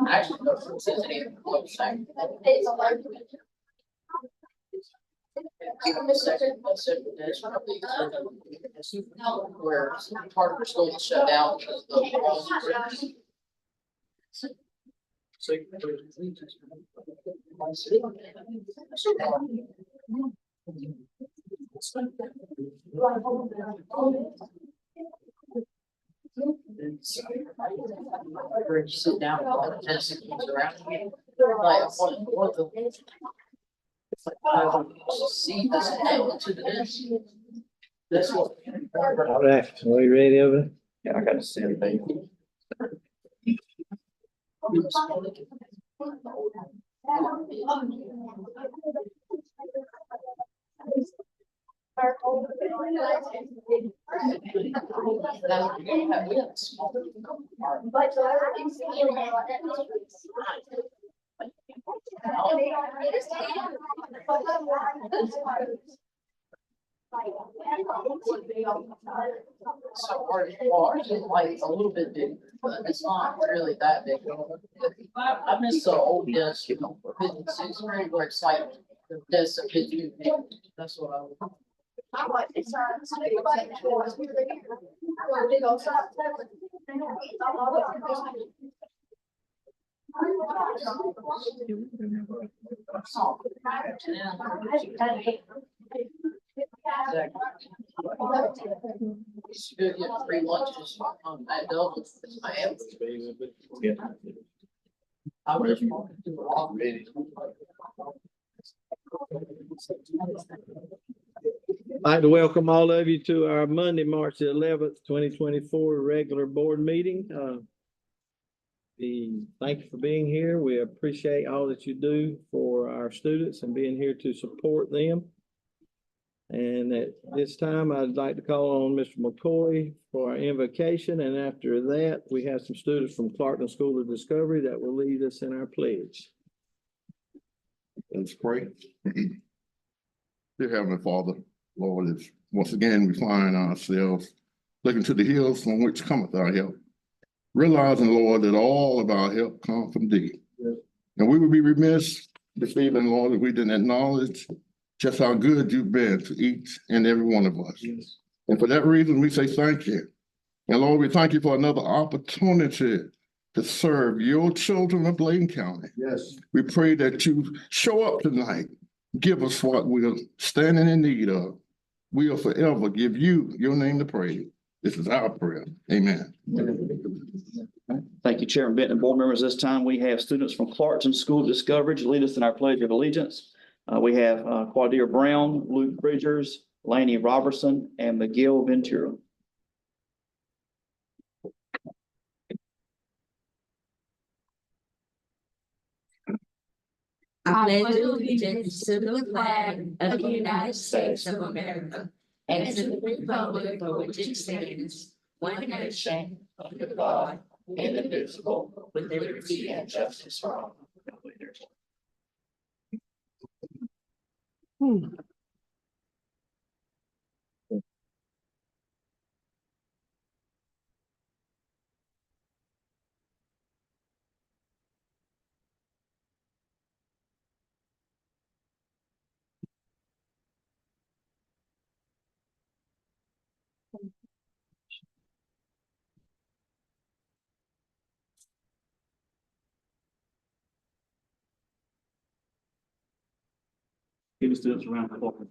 Actually, no, it says it in the website. Where part of the school is shut down because of the. Where you sit down, just around you. Like one of the. It's like, I want to see this happen to this. That's what. All right, are we ready over there? Yeah, I got to see it. So ours is like a little bit big, but it's not really that big. I miss the old desk, you know, for 5th and 6th grade where it's like the desk of 50. That's what I would. You could get free lunches at Douglas. I am. I would just want to do it all. I'd like to welcome all of you to our Monday, March the 11th, 2024 regular board meeting. Thank you for being here. We appreciate all that you do for our students and being here to support them. And at this time, I'd like to call on Mr. McCoy for our invocation. And after that, we have some students from Clarkton School of Discovery that will lead us in our pledge. Let's pray. Dear Heavenly Father, Lord, it's once again we find ourselves looking to the hills from which cometh our help, realizing, Lord, that all of our help comes from thee. Yes. And we would be remiss this evening, Lord, if we didn't acknowledge just how good you've been to each and every one of us. Yes. And for that reason, we say thank you. And Lord, we thank you for another opportunity to serve your children of Bladen County. Yes. We pray that you show up tonight, give us what we're standing in need of. We'll forever give you your name to praise. This is our prayer. Amen. Thank you, Chairman Benton and board members. This time we have students from Clarkton School of Discovery to lead us in our Pledge of Allegiance. We have Quadir Brown, Luke Bridgers, Laney Robertson, and McGill Ventura. I pledge allegiance to the flag of the United States of America and to the republic for which it stands, one nation, under God, indivisible, with liberty and justice for all. Give the students a round of applause.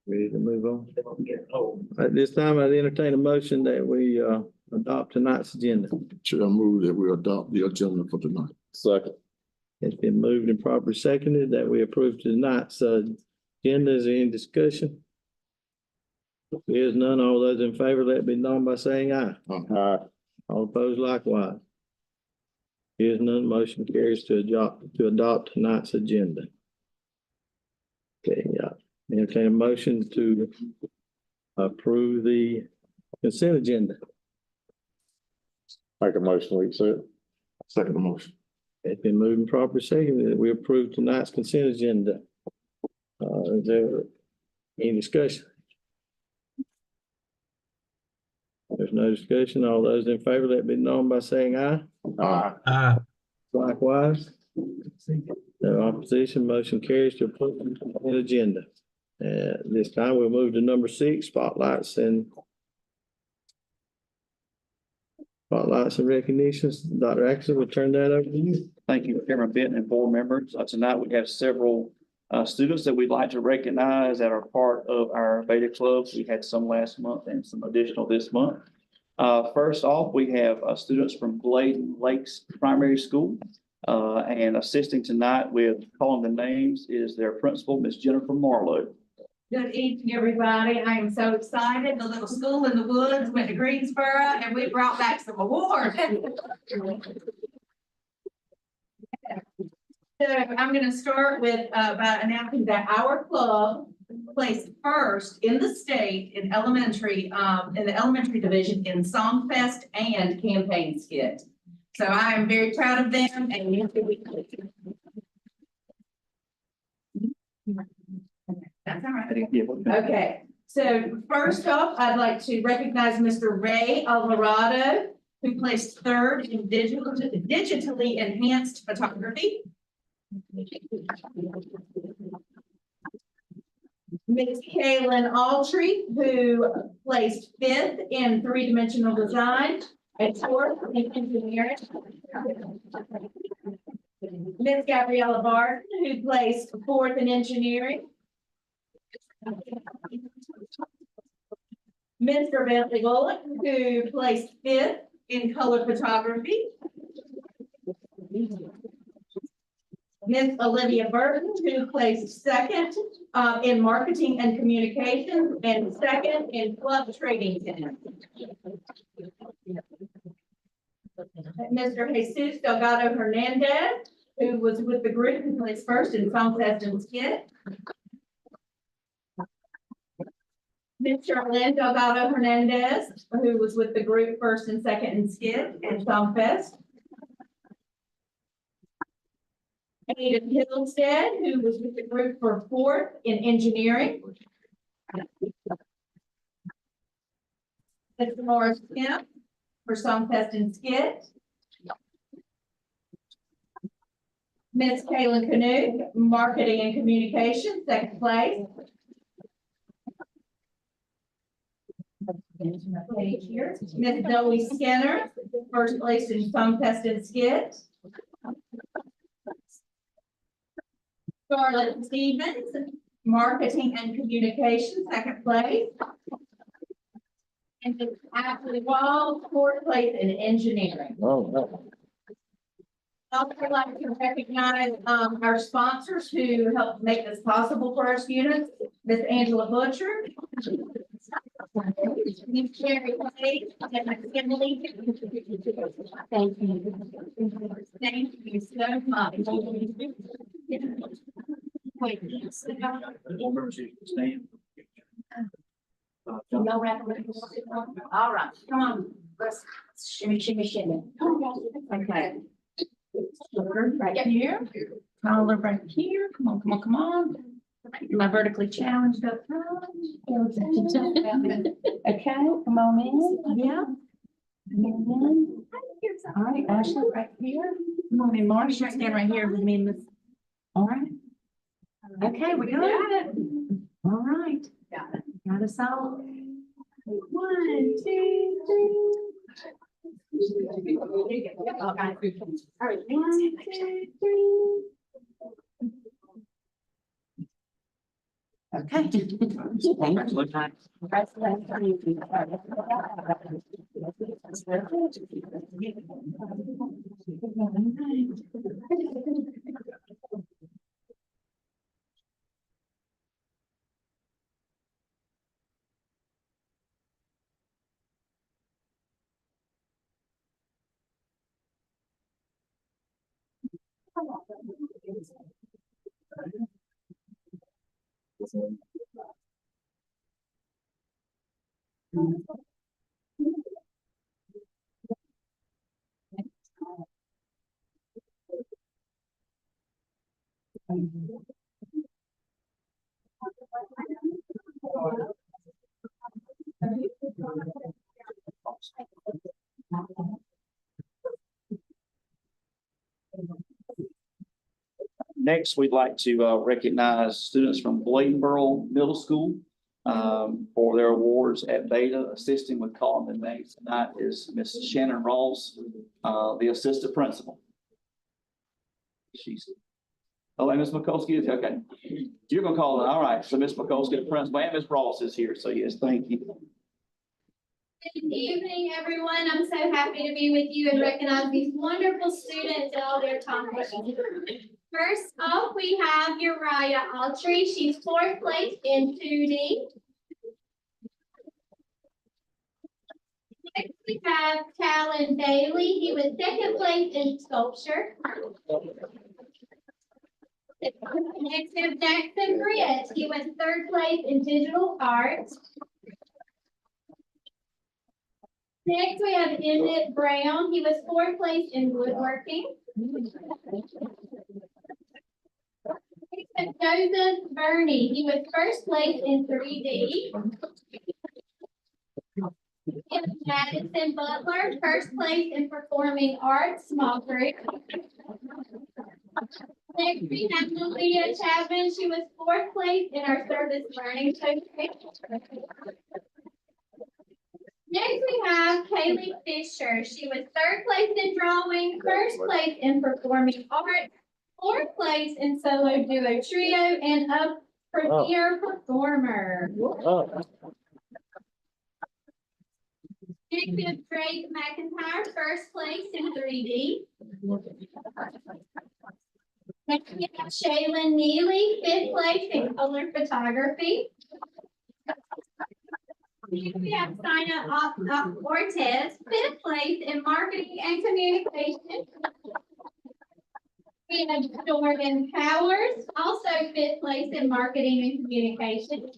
Ready to move on? At this time, I'd entertain a motion that we adopt tonight's agenda. Chair, I move that we adopt the agenda for tonight. Second. It's been moved and properly seconded that we approve tonight's agenda. Is there any discussion? If there is none, all those in favor, let it be known by saying aye. Aye. All opposed likewise. Here's none, motion carries to adopt tonight's agenda. Okay, yeah, entertain a motion to approve the consent agenda. Make a motion, we accept. Second motion. It's been moved and properly seconded that we approve tonight's consent agenda. Is there any discussion? There's no discussion. All those in favor, let it be known by saying aye. Likewise. No opposition, motion carries to approve the consent agenda. This time we'll move to number 6, spotlights and recognitions. Dr. Atkinson, we'll turn that over to you. Thank you, Chairman Benton and board members. Tonight we have several students that we'd like to recognize that are part of our Beta clubs. We had some last month and some additional this month. First off, we have students from Bladen Lakes Primary School. And assisting tonight with calling the names is their principal, Miss Jennifer Marlowe. Good evening, everybody. I am so excited. The little school in the woods went to Greensboro and we brought back some awards. So I'm going to start with by announcing that our club placed first in the state in the elementary division in Songfest and campaign skit. So I am very proud of them and that's all right. Okay, so first off, I'd like to recognize Mr. Ray Alvarado, who placed third in digitally enhanced photography. Ms. Kaylin Altree, who placed fifth in three-dimensional design and fourth in engineering. Ms. Gabriella Barton, who placed fourth in engineering. Mr. Bentley Bullock, who placed fifth in color photography. Ms. Olivia Burton, who placed second in marketing and communications and second in club trading. Mr. Jesus Delgado Hernandez, who was with the group who placed first in Songfest and skit. Mr. Charlene Delgado Hernandez, who was with the group first and second in skit and Songfest. Ada Hillstead, who was with the group for fourth in engineering. Mr. Morris Kemp for Songfest and skit. Ms. Kaylin Canoe, marketing and communication, second place. Ms. Zoe Skinner, first place in Songfest and skit. Charlotte Stevens, marketing and communication, second place. And Ms. Ashley Wall, fourth place in engineering. I'd also like to recognize our sponsors who helped make this possible for our students. Ms. Angela Butcher. Ms. Sherry Clay, and Ms. Emily. Thank you. Thank you so much. No reference. All right, come on, let's shimmy, shimmy, shimmy. Okay. Right here, collar right here, come on, come on, come on. My vertically challenged up front. Okay, come on in, yeah. All right, Ashley, right here. Come on in, Marcia, stand right here with me in this. All right. Okay, we got it. All right. Got us all. 1, 2, 3. All right, 1, 2, 3. Okay. Next, we'd like to recognize students from Bladenboro Middle School for their awards at Beta. Assisting with calling the names tonight is Miss Shannon Ross, the assistant principal. She's, oh, and Miss Mikulski is, okay. You're gonna call it, all right. So Miss Mikulski, the principal, and Miss Ross is here, so yes, thank you. Good evening, everyone. I'm so happy to be with you and recognize these wonderful students and all their accomplishments. First off, we have Uriah Autry. She's 4th place in 2D. Next, we have Callan Bailey. He was 2nd place in sculpture. Next, we have Jackson Britt. He was 3rd place in digital art. Next, we have Emmett Brown. He was 4th place in woodworking. Next, Joseph Burney. He was 1st place in 3D. Madison Butler, 1st place in performing arts, small group. Next, we have Lulia Chapman. She was 4th place in our service learning showcase. Next, we have Kaylee Fisher. She was 3rd place in drawing, 1st place in performing arts, 4th place in solo duo trio, and a premier performer. Next, we have Drake McIntyre, 1st place in 3D. Next, we have Shaylin Neely, 5th place in color photography. Next, we have Sina Ortez, 5th place in marketing and communication. We have Jordan Powers, also 5th place in marketing and communication.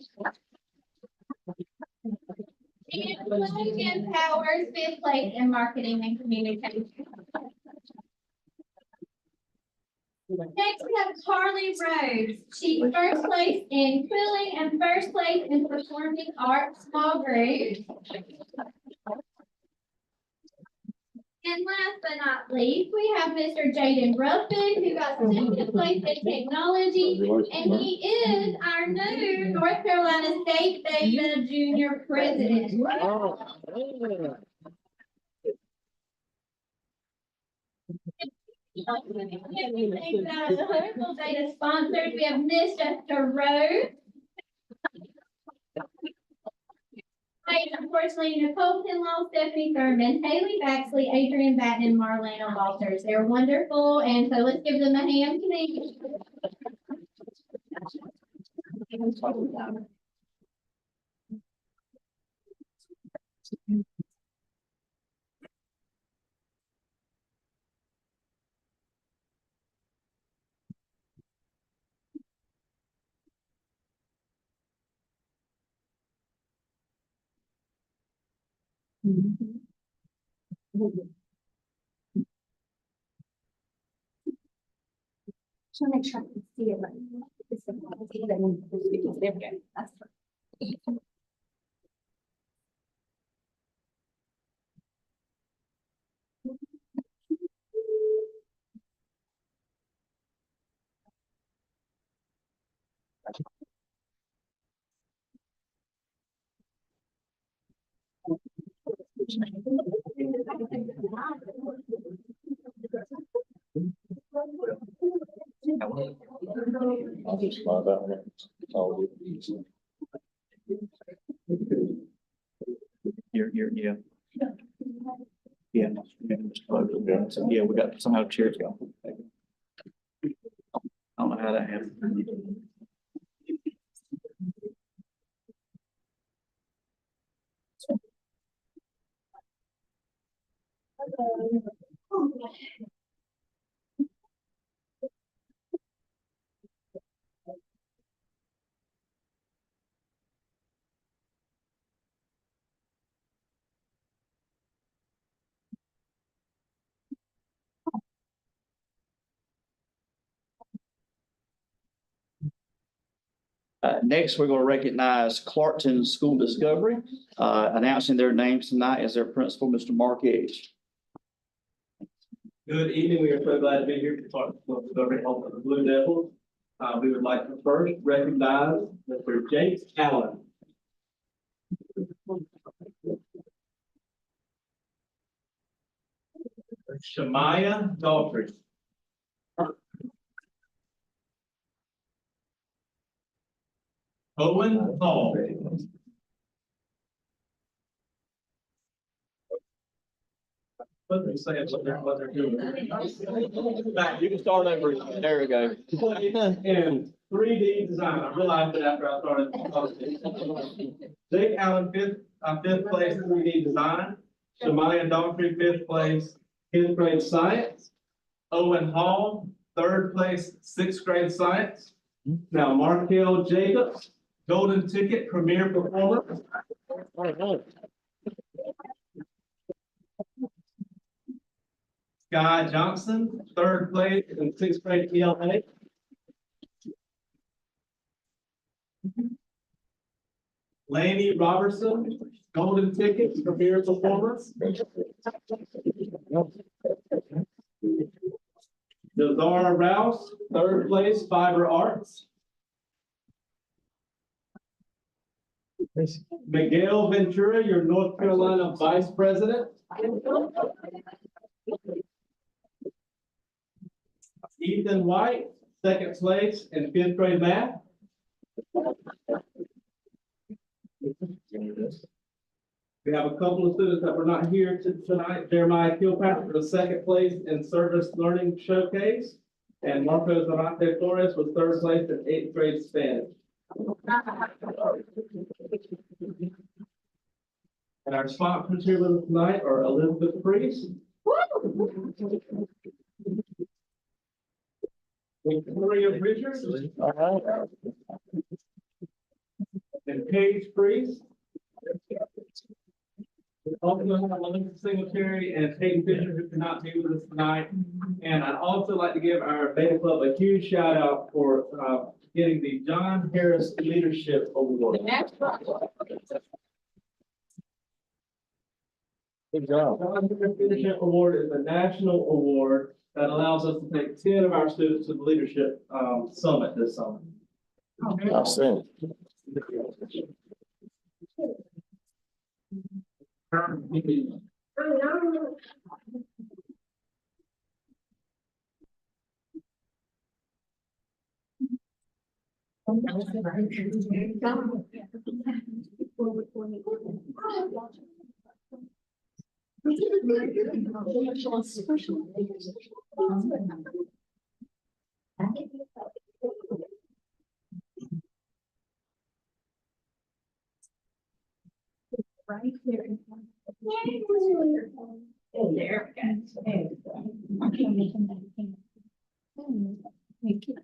And Logan Powers, 5th place in marketing and communication. Next, we have Carly Rhodes. She's 1st place in quilling and 1st place in performing arts, small group. And last but not least, we have Mr. Jaden Ruffin, who got 2nd place in technology, and he is our new North Carolina State Beta Junior President. The Huntsville Beta sponsors, we have Miss Jessica Rose. Unfortunately, Nicole Kinlaw, Stephanie Thurman, Haley Baxley, Adrian Batten, and Marlena Walters. They're wonderful, and so let's give them a hand, please. So make sure I can see it right. There we go. That's perfect. I'll just slide out there. It's all Yeah. Yeah. So, yeah, we got somehow chairs go. I don't know how that happened. Next, we're going to recognize Clarkton School Discovery. Announcing their names tonight as their principal, Mr. Mark Edge. Good evening. We are so glad to be here to talk about the home of the Blue Devils. We would like to first recognize Mr. Jake Allen. Shamaya Daltrey. Owen Hall. What they say, what they're doing. Matt, you can start over. There we go. And 3D design, I realized it after I started. Jake Allen, fifth place, 3D design. Shamaya Daltrey, fifth place, 10th grade science. Owen Hall, third place, 6th grade science. Now Markel Jacobs, golden ticket, premier performer. Sky Johnson, third place in 6th grade ELA. Laney Robertson, golden ticket, premier performance. Nazara Rouse, third place, fiber arts. Miguel Ventura, your North Carolina vice president. Ethan White, second place in 5th grade math. We have a couple of students that were not here tonight. Jeremiah Kilpatrick was second place in service learning showcase. And Marcos Zarate Flores was third place in 8th grade Spanish. And our sponsors here with us tonight are Elizabeth Priest, Victoria Richards, and Paige Priest. We also have Melissa Singletary and Peyton Fisher who cannot be with us tonight. And I'd also like to give our Beta Club a huge shout out for getting the John Harris Leadership Award. Good job. John Harris Leadership Award is a national award that allows us to take 10 of our students to the Leadership Summit this summer. I've seen Right here. There we go. Okay, making that thing. Thank you.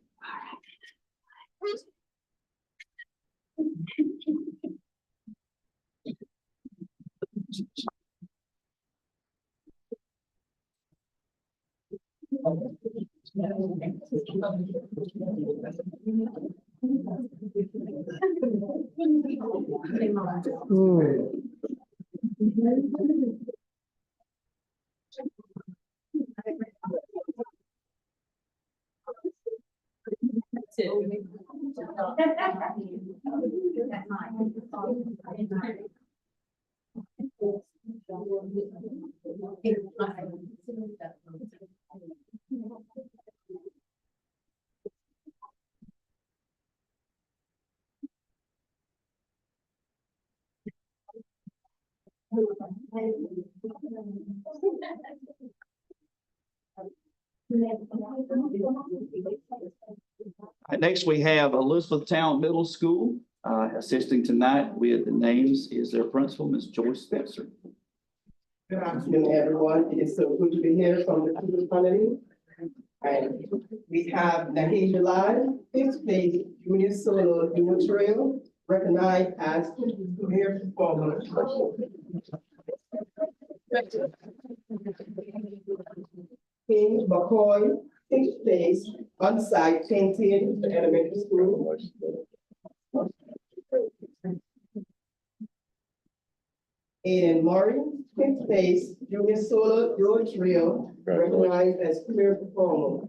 Next, we have Elizabethtown Middle School. Assisting tonight with the names is their principal, Ms. Joyce Spencer. Good afternoon, everyone. It is so good to be here from the school community. And we have Naheed Live, 5th place junior solo dual trail, recognized as premier performer. King McCoy, 6th place, on-site painting for elementary school. Aiden Murray, fifth place, junior solo duo trio, recognized as career performer.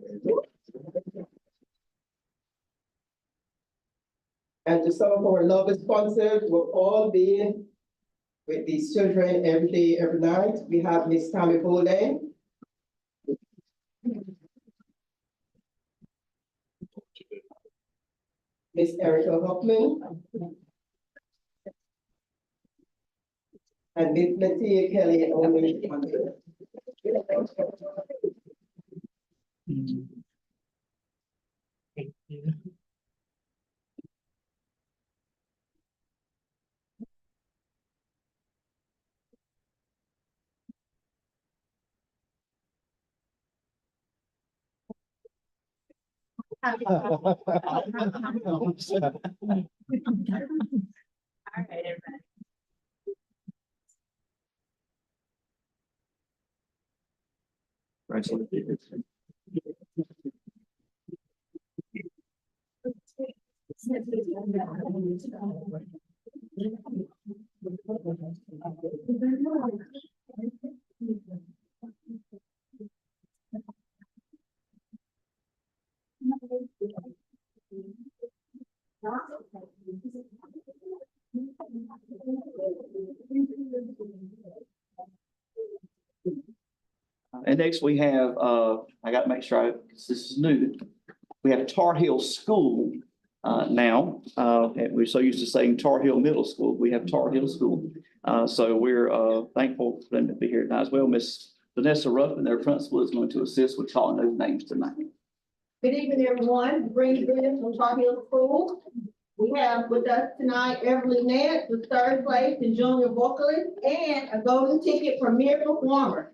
And to some of our lovely sponsors, we're all being with these children every day, every night. We have Miss Tammy Bolden. Miss Erica Hoffman. And Miss Latia Kelly and only one. All right, everybody. And next we have, I got to make sure this is new. We have Tar Heel School, now. And we're so used to saying Tar Heel Middle School. We have Tar Heel School. So we're, thankful for them to be here tonight as well. Miss Vanessa Ruffin, their principal, is going to assist with calling those names tonight. Good evening, everyone. Brady Williams from Tar Heel School. We have with us tonight Everly Nance, the third place in junior vocalist, and a golden ticket for Miracle Warmer.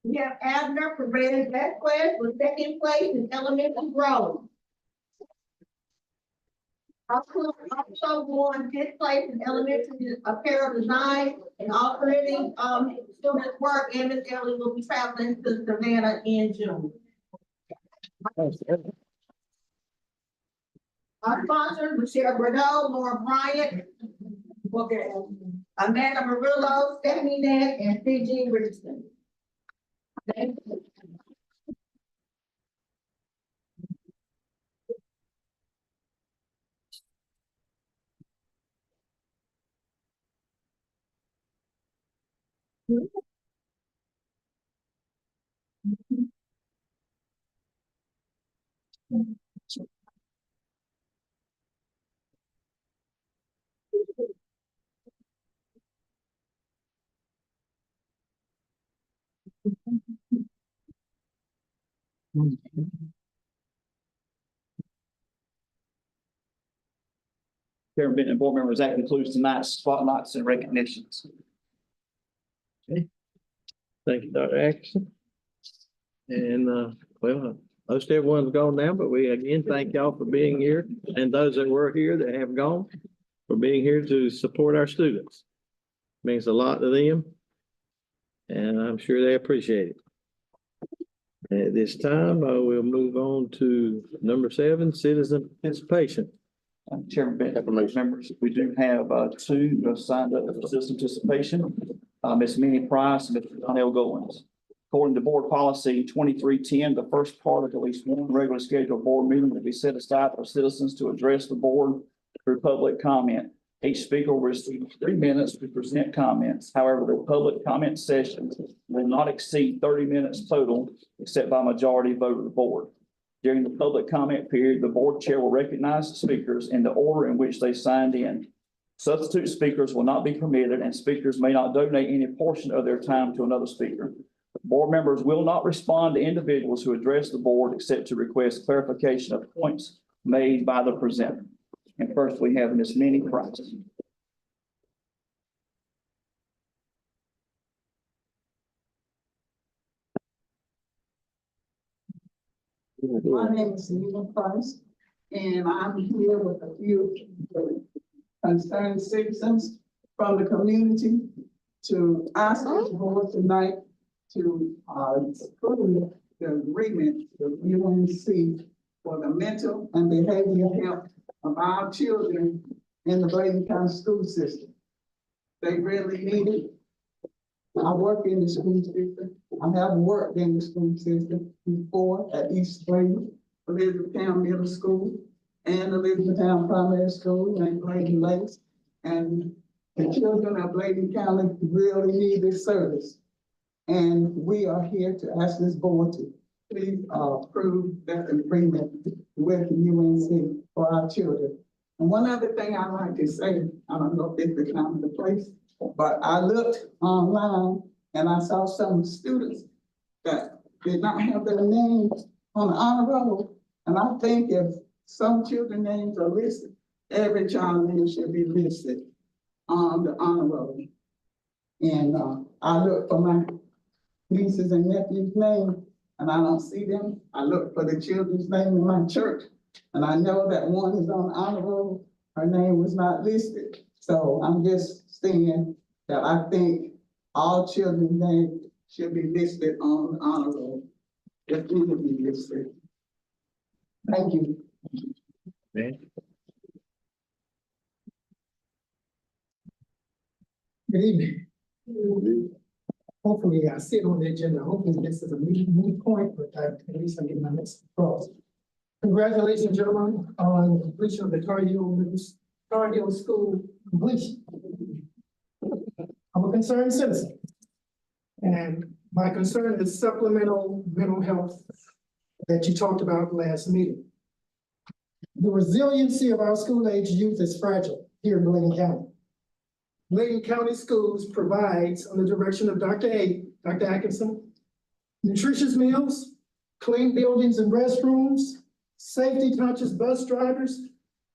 We have Abner Perez Vasquez with second place in elementary growing. Also won fifth place in elementary apparel design and alternating students' work, and Miss Ellie will be traveling to Savannah in June. Our sponsors, Michelle Bordeaux, Laura Bryant, Amanda Murillo, Stephanie Ness, and C.G. Richardson. Thank you. Chairman Benton and board members, that concludes tonight's spotlights and recognitions. Thank you, Dr. Atkinson. And, well, most everyone's gone now, but we again thank y'all for being here, and those that were here that have gone for being here to support our students. Means a lot to them, and I'm sure they appreciate it. At this time, we'll move on to number 7, citizen participation. Chairman Benton, members, we do have two signed up for citizen participation. Ms. Minnie Price and Mr. Donnell Goins. According to board policy 2310, the first part of at least one regularly scheduled board meeting will be set aside for citizens to address the board through public comment. Each speaker will receive 3 minutes to present comments. However, the public comment sessions will not exceed 30 minutes total, except by majority vote of the board. During the public comment period, the board chair will recognize the speakers in the order in which they signed in. Substitute speakers will not be permitted, and speakers may not donate any portion of their time to another speaker. Board members will not respond to individuals who address the board except to request clarification of points made by the presenter. And first, we have Ms. Minnie Price. My name is Nina Price, and I'm here with a few concerned citizens from the community to ask the board tonight to approve the agreement with UNC for the mental and behavioral health of our children in the Bladen County school system. They really need it. I work in the school system. I have worked in the school system before at East Bladen, Elizabethtown Middle School, and Elizabethtown Primary School, and Bladen Lakes. And the children of Bladen County really need this service. And we are here to ask this board to please approve that agreement with the UNC for our children. And one other thing I'd like to say, I don't know if this is kind of the place, but I looked online and I saw some students that did not have their names on the honor roll. And I think if some children's names are listed, every child's name should be listed on the honor roll. And I looked for my nieces and nephews' name, and I don't see them. I looked for the children's name in my church, and I know that one is on the honor roll. Her name was not listed. So I'm just saying that I think all children's names should be listed on the honor roll. If we would be listed. Thank you. Good evening. Hopefully I see it on the agenda. Hopefully this is a moot point, but at least I'm getting my message across. Congratulations, gentlemen, on completion of the Tar Heel School completion. I'm a concerned citizen. And my concern is supplemental mental health that you talked about last meeting. The resiliency of our school-age youth is fragile here in Bladen County. Bladen County Schools provides, under the direction of Dr. Atkinson, nutritious meals, clean buildings and restrooms, safety-conscious bus drivers,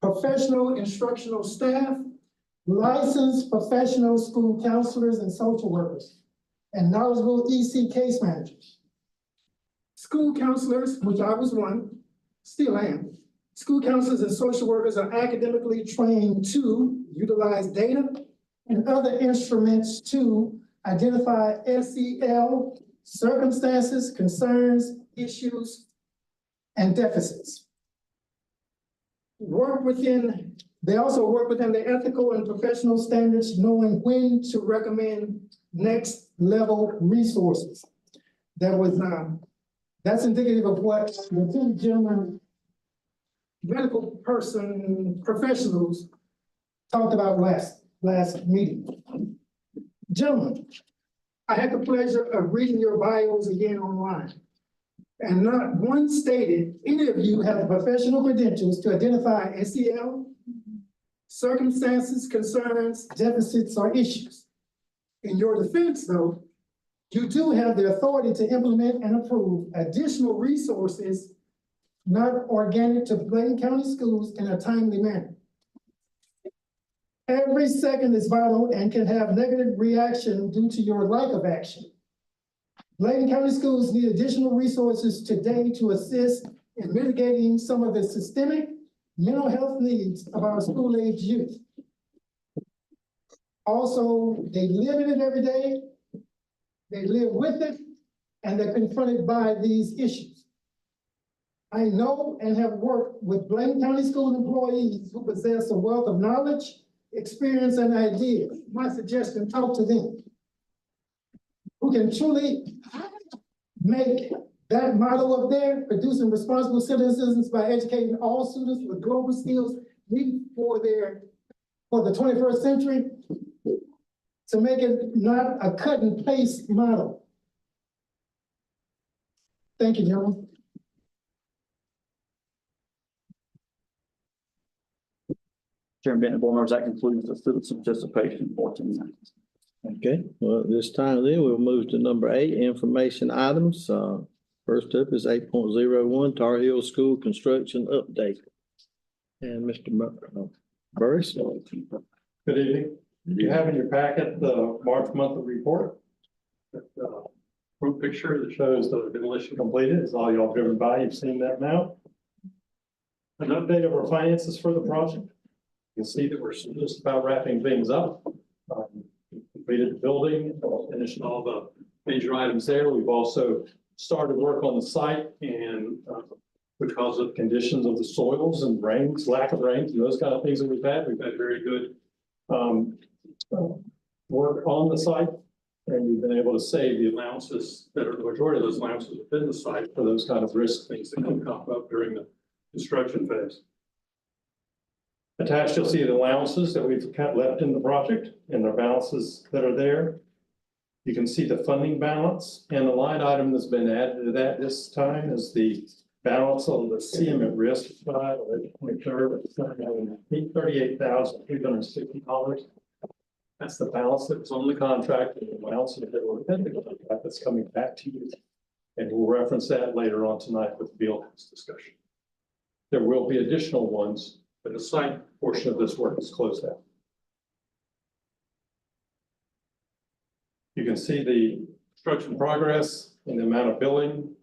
professional instructional staff, licensed professional school counselors and social workers, and knowledgeable EC case managers. School counselors, which I was one, still am, school counselors and social workers are academically trained to utilize data and other instruments to identify SEL, circumstances, concerns, issues, and deficits. They also work within the ethical and professional standards, knowing when to recommend next level resources. That's indicative of what the two gentlemen, medical professionals talked about last meeting. Gentlemen, I had the pleasure of reading your bios again online. And not one stated any of you have professional credentials to identify SEL, circumstances, concerns, deficits, or issues. In your defense, though, you do have the authority to implement and approve additional resources not organic to Bladen County schools in a timely manner. Every second is vital and can have negative reaction due to your lack of action. Bladen County schools need additional resources today to assist in mitigating some of the systemic mental health needs of our school-age youth. Also, they live in it every day, they live with it, and they're confronted by these issues. I know and have worked with Bladen County school employees who possess a wealth of knowledge, experience, and ideas. My suggestion, talk to them. Who can truly make that motto up there, producing responsible citizens by educating all students with global skills needed for the 21st century, to make it not a cut and paste model. Thank you, gentlemen. Chairman Benton, board members, that concludes the citizen participation for tonight. Okay, well, at this time then we'll move to number 8, information items. First up is 8.01 Tar Heel School construction update. And Mr. Burris. Good evening. You have in your packet the March monthly report. Group picture that shows the demolition completed is all y'all driven by. You've seen that now. An update of our finances for the project. You can see that we're just about wrapping things up. Completed the building, finished all the major items there. We've also started work on the site, and which because of conditions of the soils and rains, lack of rains, and those kind of things that we've had. We've had very good work on the site. And we've been able to save the allowances that are the majority of those allowances within the site for those kind of risk things that can come up during the construction phase. Attached, you'll see the allowances that we've kept left in the project and the balances that are there. You can see the funding balance, and the line item that's been added to that this time is the balance on the CM at risk side, the 23rd, it's $38,360. That's the balance that was on the contract and the amounts that were within the contract that's coming back to you. And we'll reference that later on tonight with the field house discussion. There will be additional ones, but the site portion of this work is closed out. You can see the construction progress and the amount of billing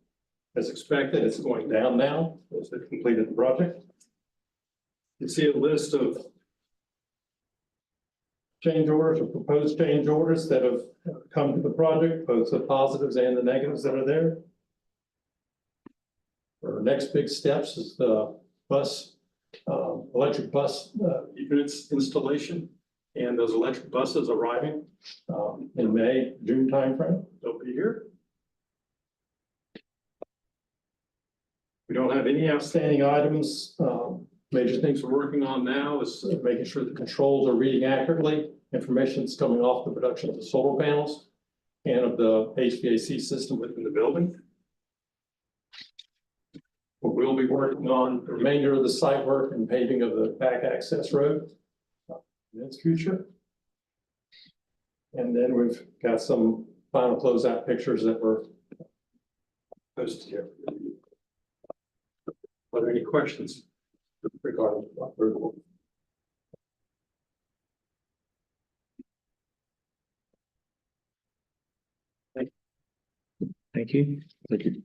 as expected. It's going down now as they've completed the project. You see a list of change orders or proposed change orders that have come to the project, both the positives and the negatives that are there. Our next big steps is the electric bus units installation, and those electric buses arriving in May, June timeframe. They'll be here. We don't have any outstanding items. Major things we're working on now is making sure the controls are reading accurately. Information that's coming off the production of the solar panels and of the HVAC system within the building. We'll be working on the remainder of the site work and paving of the back access road in its future. And then we've got some final closeout pictures that were posted here. Are there any questions regarding the approval? Thank you. Thank you.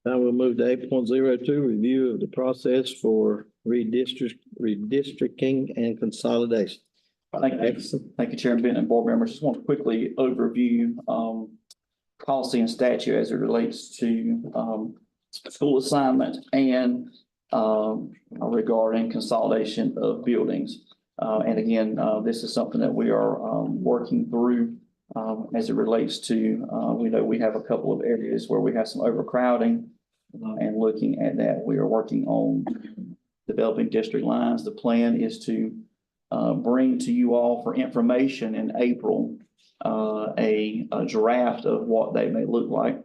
Now we'll move to 8.02, review of the process for redistricting and consolidation. Thank you, Chairman Benton and board members. Just want to quickly overview policy and statute as it relates to school assignment and regarding consolidation of buildings. And again, this is something that we are working through as it relates to, we know we have a couple of areas where we have some overcrowding, and looking at that, we are working on developing district lines. The plan is to bring to you all for information in April a draft of what they may look like,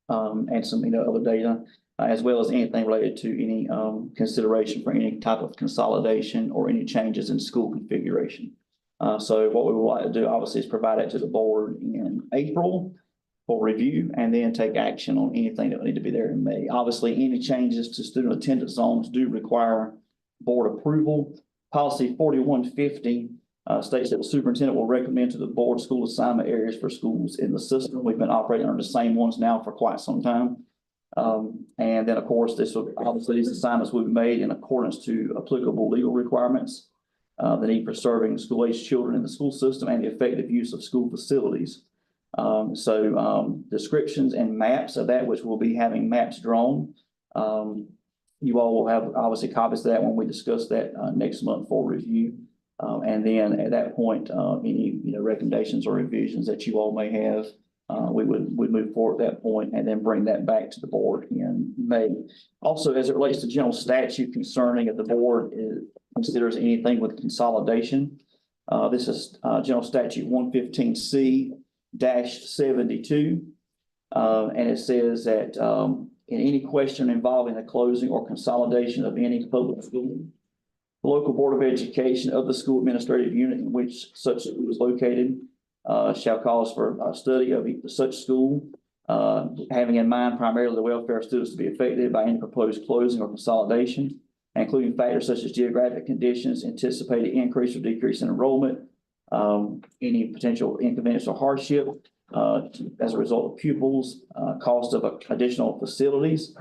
and some other data, as well as anything related to any consideration for any type of consolidation or any changes in school configuration. So what we would like to do, obviously, is provide it to the board in April for review, and then take action on anything that would need to be there in May. Obviously, any changes to student attendance zones do require board approval. Policy 4150 states that the superintendent will recommend to the board school assignment areas for schools in the system. We've been operating under the same ones now for quite some time. And then, of course, these assignments will be made in accordance to applicable legal requirements, the need for serving school-aged children in the school system, and the effective use of school facilities. Descriptions and maps of that, which we'll be having maps drawn. You all will have obviously copies of that when we discuss that next month for review. And then at that point, any recommendations or revisions that you all may have, we would move forward at that point and then bring that back to the board in May. Also, as it relates to general statute concerning if the board considers anything with consolidation, this is General Statute 115C-72. And it says that in any question involving the closing or consolidation of any public school, the local board of education of the school administrative unit in which such school is located shall cause for a study of such school, having in mind primarily the welfare of students to be affected by any proposed closing or consolidation, including factors such as geographic conditions, anticipated increase or decrease in enrollment, any potential inconvenience or hardship as a result of pupils, cost of additional facilities.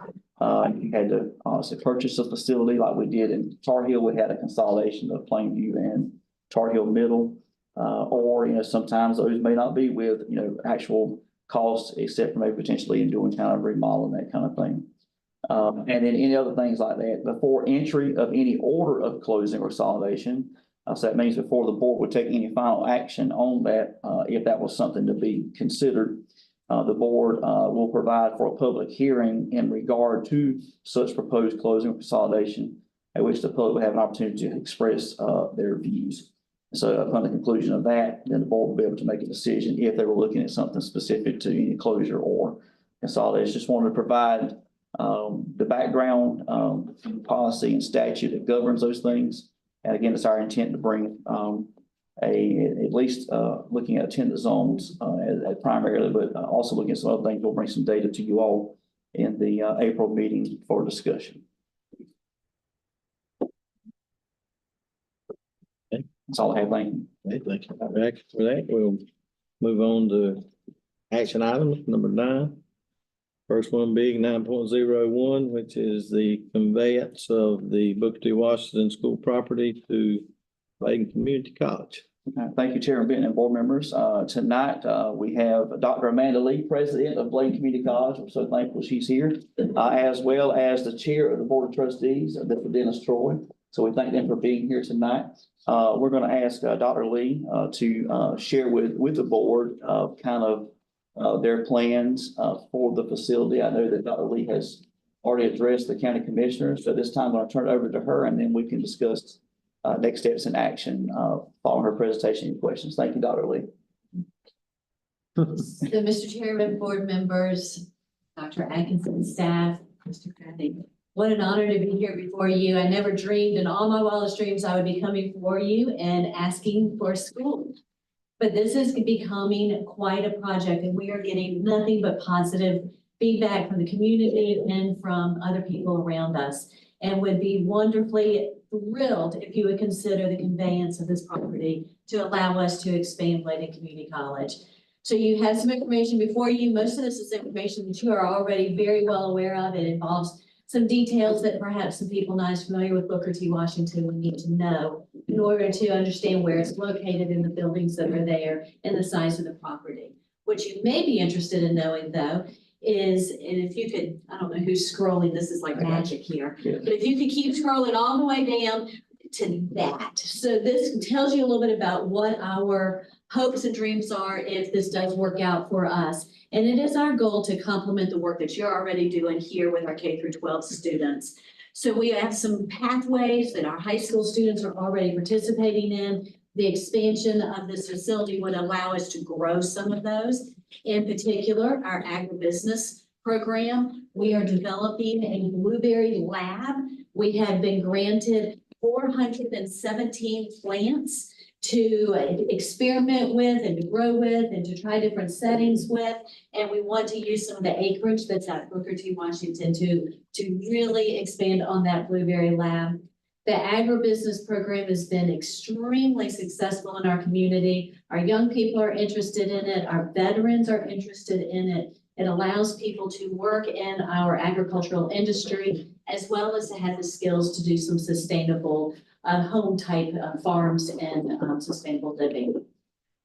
You had to obviously purchase a facility like we did in Tar Heel. We had a consolidation of Plainview and Tar Heel Middle, or sometimes those may not be with actual costs, except for maybe potentially in doing kind of remodel and that kind of thing. And then any other things like that, before entry of any order of closing or consolidation. So that means before the board would take any final action on that, if that was something to be considered, the board will provide for a public hearing in regard to such proposed closing or consolidation, at which the public would have an opportunity to express their views. So upon the conclusion of that, then the board will be able to make a decision if they were looking at something specific to any closure or consolidation. Just wanted to provide the background, policy and statute that governs those things. And again, it's our intent to bring at least looking at attendance zones as primarily, but also looking at some other things. We'll bring some data to you all in the April meeting for discussion. That's all I have. Thank you. Okay, thank you. Back for that, we'll move on to action items number 9. First one being 9.01, which is the conveyance of the Booker T. Washington School property to Bladen Community College. Thank you, Chairman Benton and board members. Tonight, we have Dr. Amanda Lee, President of Bladen Community College. We're so thankful she's here, as well as the Chair of the Board of Trustees, Mr. Dennis Troy. So we thank them for being here tonight. We're going to ask Dr. Lee to share with the board kind of their plans for the facility. I know that Dr. Lee has already addressed the county commissioners, so this time I'm going to turn it over to her, and then we can discuss next steps in action following her presentation and questions. Thank you, Dr. Lee. So, Mr. Chairman, board members, Dr. Atkinson, staff, Mr. Crabby, what an honor to be here before you. I never dreamed in all my wildest dreams I would be coming before you and asking for a school. But this is becoming quite a project, and we are getting nothing but positive feedback from the community and from other people around us, and would be wonderfully thrilled if you would consider the conveyance of this property to allow us to expand Bladen Community College. So you have some information before you. Most of this is information that you are already very well aware of. It involves some details that perhaps some people not as familiar with Booker T. Washington would need to know in order to understand where it's located in the buildings that are there and the size of the property. What you may be interested in knowing, though, is, and if you could, I don't know who's scrolling, this is like magic here, but if you could keep scrolling all the way down to that. So this tells you a little bit about what our hopes and dreams are if this does work out for us. And it is our goal to complement the work that you're already doing here with our K through 12 students. So we have some pathways that our high school students are already participating in. The expansion of this facility would allow us to grow some of those. In particular, our agribusiness program. We are developing a blueberry lab. We have been granted 417 plants to experiment with and to grow with and to try different settings with. And we want to use some of the acreage that's at Booker T. Washington to really expand on that blueberry lab. The agribusiness program has been extremely successful in our community. Our young people are interested in it. Our veterans are interested in it. It allows people to work in our agricultural industry, as well as to have the skills to do some sustainable home type farms and sustainable living.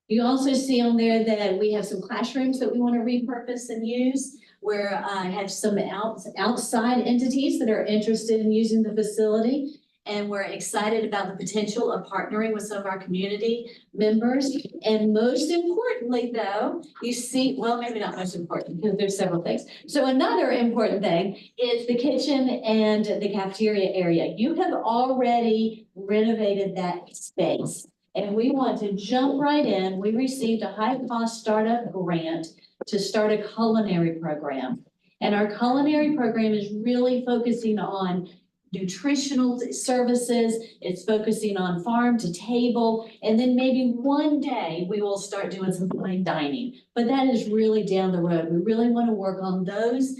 You also see on there that we have some classrooms that we want to repurpose and use, where I have some outside entities that are interested in using the facility. And we're excited about the potential of partnering with some of our community members. And most importantly, though, you see, well, maybe not most important, because there's several things. So another important thing is the kitchen and the cafeteria area. You have already renovated that space, and we want to jump right in. We received a high-cost startup grant to start a culinary program. And our culinary program is really focusing on nutritional services. It's focusing on farm to table, and then maybe one day we will start doing some fine dining, but that is really down the road. We really want to work on those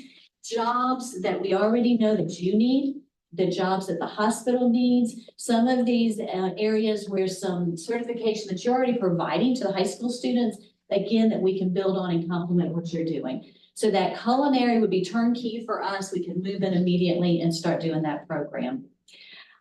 jobs that we already know that you need, the jobs that the hospital needs, some of these areas where some certification that you're already providing to the high school students, again, that we can build on and complement what you're doing. So that culinary would be turnkey for us. We can move in immediately and start doing that program.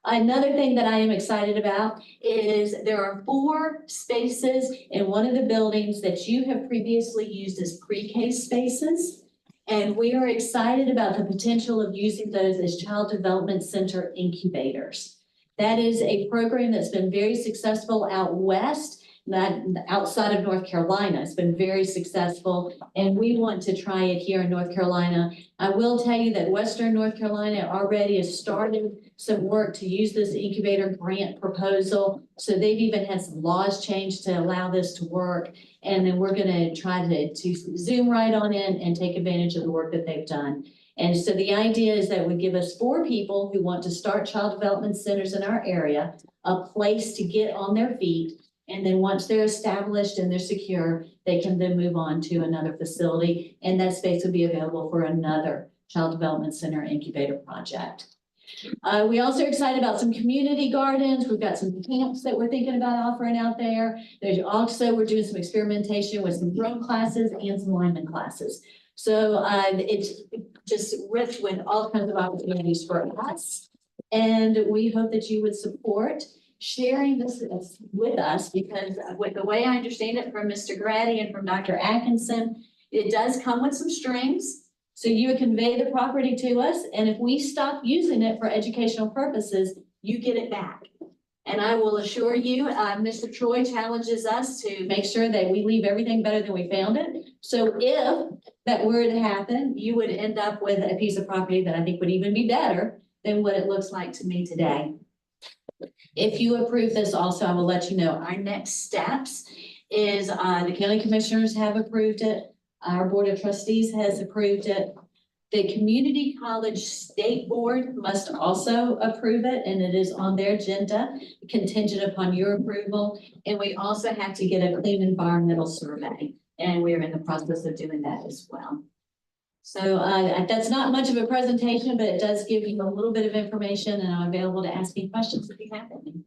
Another thing that I am excited about is there are 4 spaces in one of the buildings that you have previously used as pre-K spaces. And we are excited about the potential of using those as Child Development Center incubators. That is a program that's been very successful out west, not outside of North Carolina. It's been very successful, and we want to try it here in North Carolina. I will tell you that Western North Carolina already has started some work to use this incubator grant proposal. So they've even had some laws changed to allow this to work. And then we're gonna try to zoom right on in and take advantage of the work that they've done. And so the idea is that would give us 4 people who want to start child development centers in our area, a place to get on their feet. And then once they're established and they're secure, they can then move on to another facility. And that space will be available for another child development center incubator project. We also are excited about some community gardens. We've got some camps that we're thinking about offering out there. There's also, we're doing some experimentation with some drone classes and some lineman classes. So it's just rich with all kinds of opportunities for us. And we hope that you would support sharing this with us, because with the way I understand it from Mr. Grady and from Dr. Atkinson, it does come with some strings. So you would convey the property to us, and if we stop using it for educational purposes, you get it back. And I will assure you, Mr. Troy challenges us to make sure that we leave everything better than we found it. So if that were to happen, you would end up with a piece of property that I think would even be better than what it looks like to me today. If you approve this also, I will let you know our next steps is the county commissioners have approved it. Our board of trustees has approved it. The community college state board must also approve it, and it is on their agenda contingent upon your approval. And we also have to get a clean environmental survey, and we're in the process of doing that as well. So that's not much of a presentation, but it does give you a little bit of information, and I'm available to ask any questions if you have any.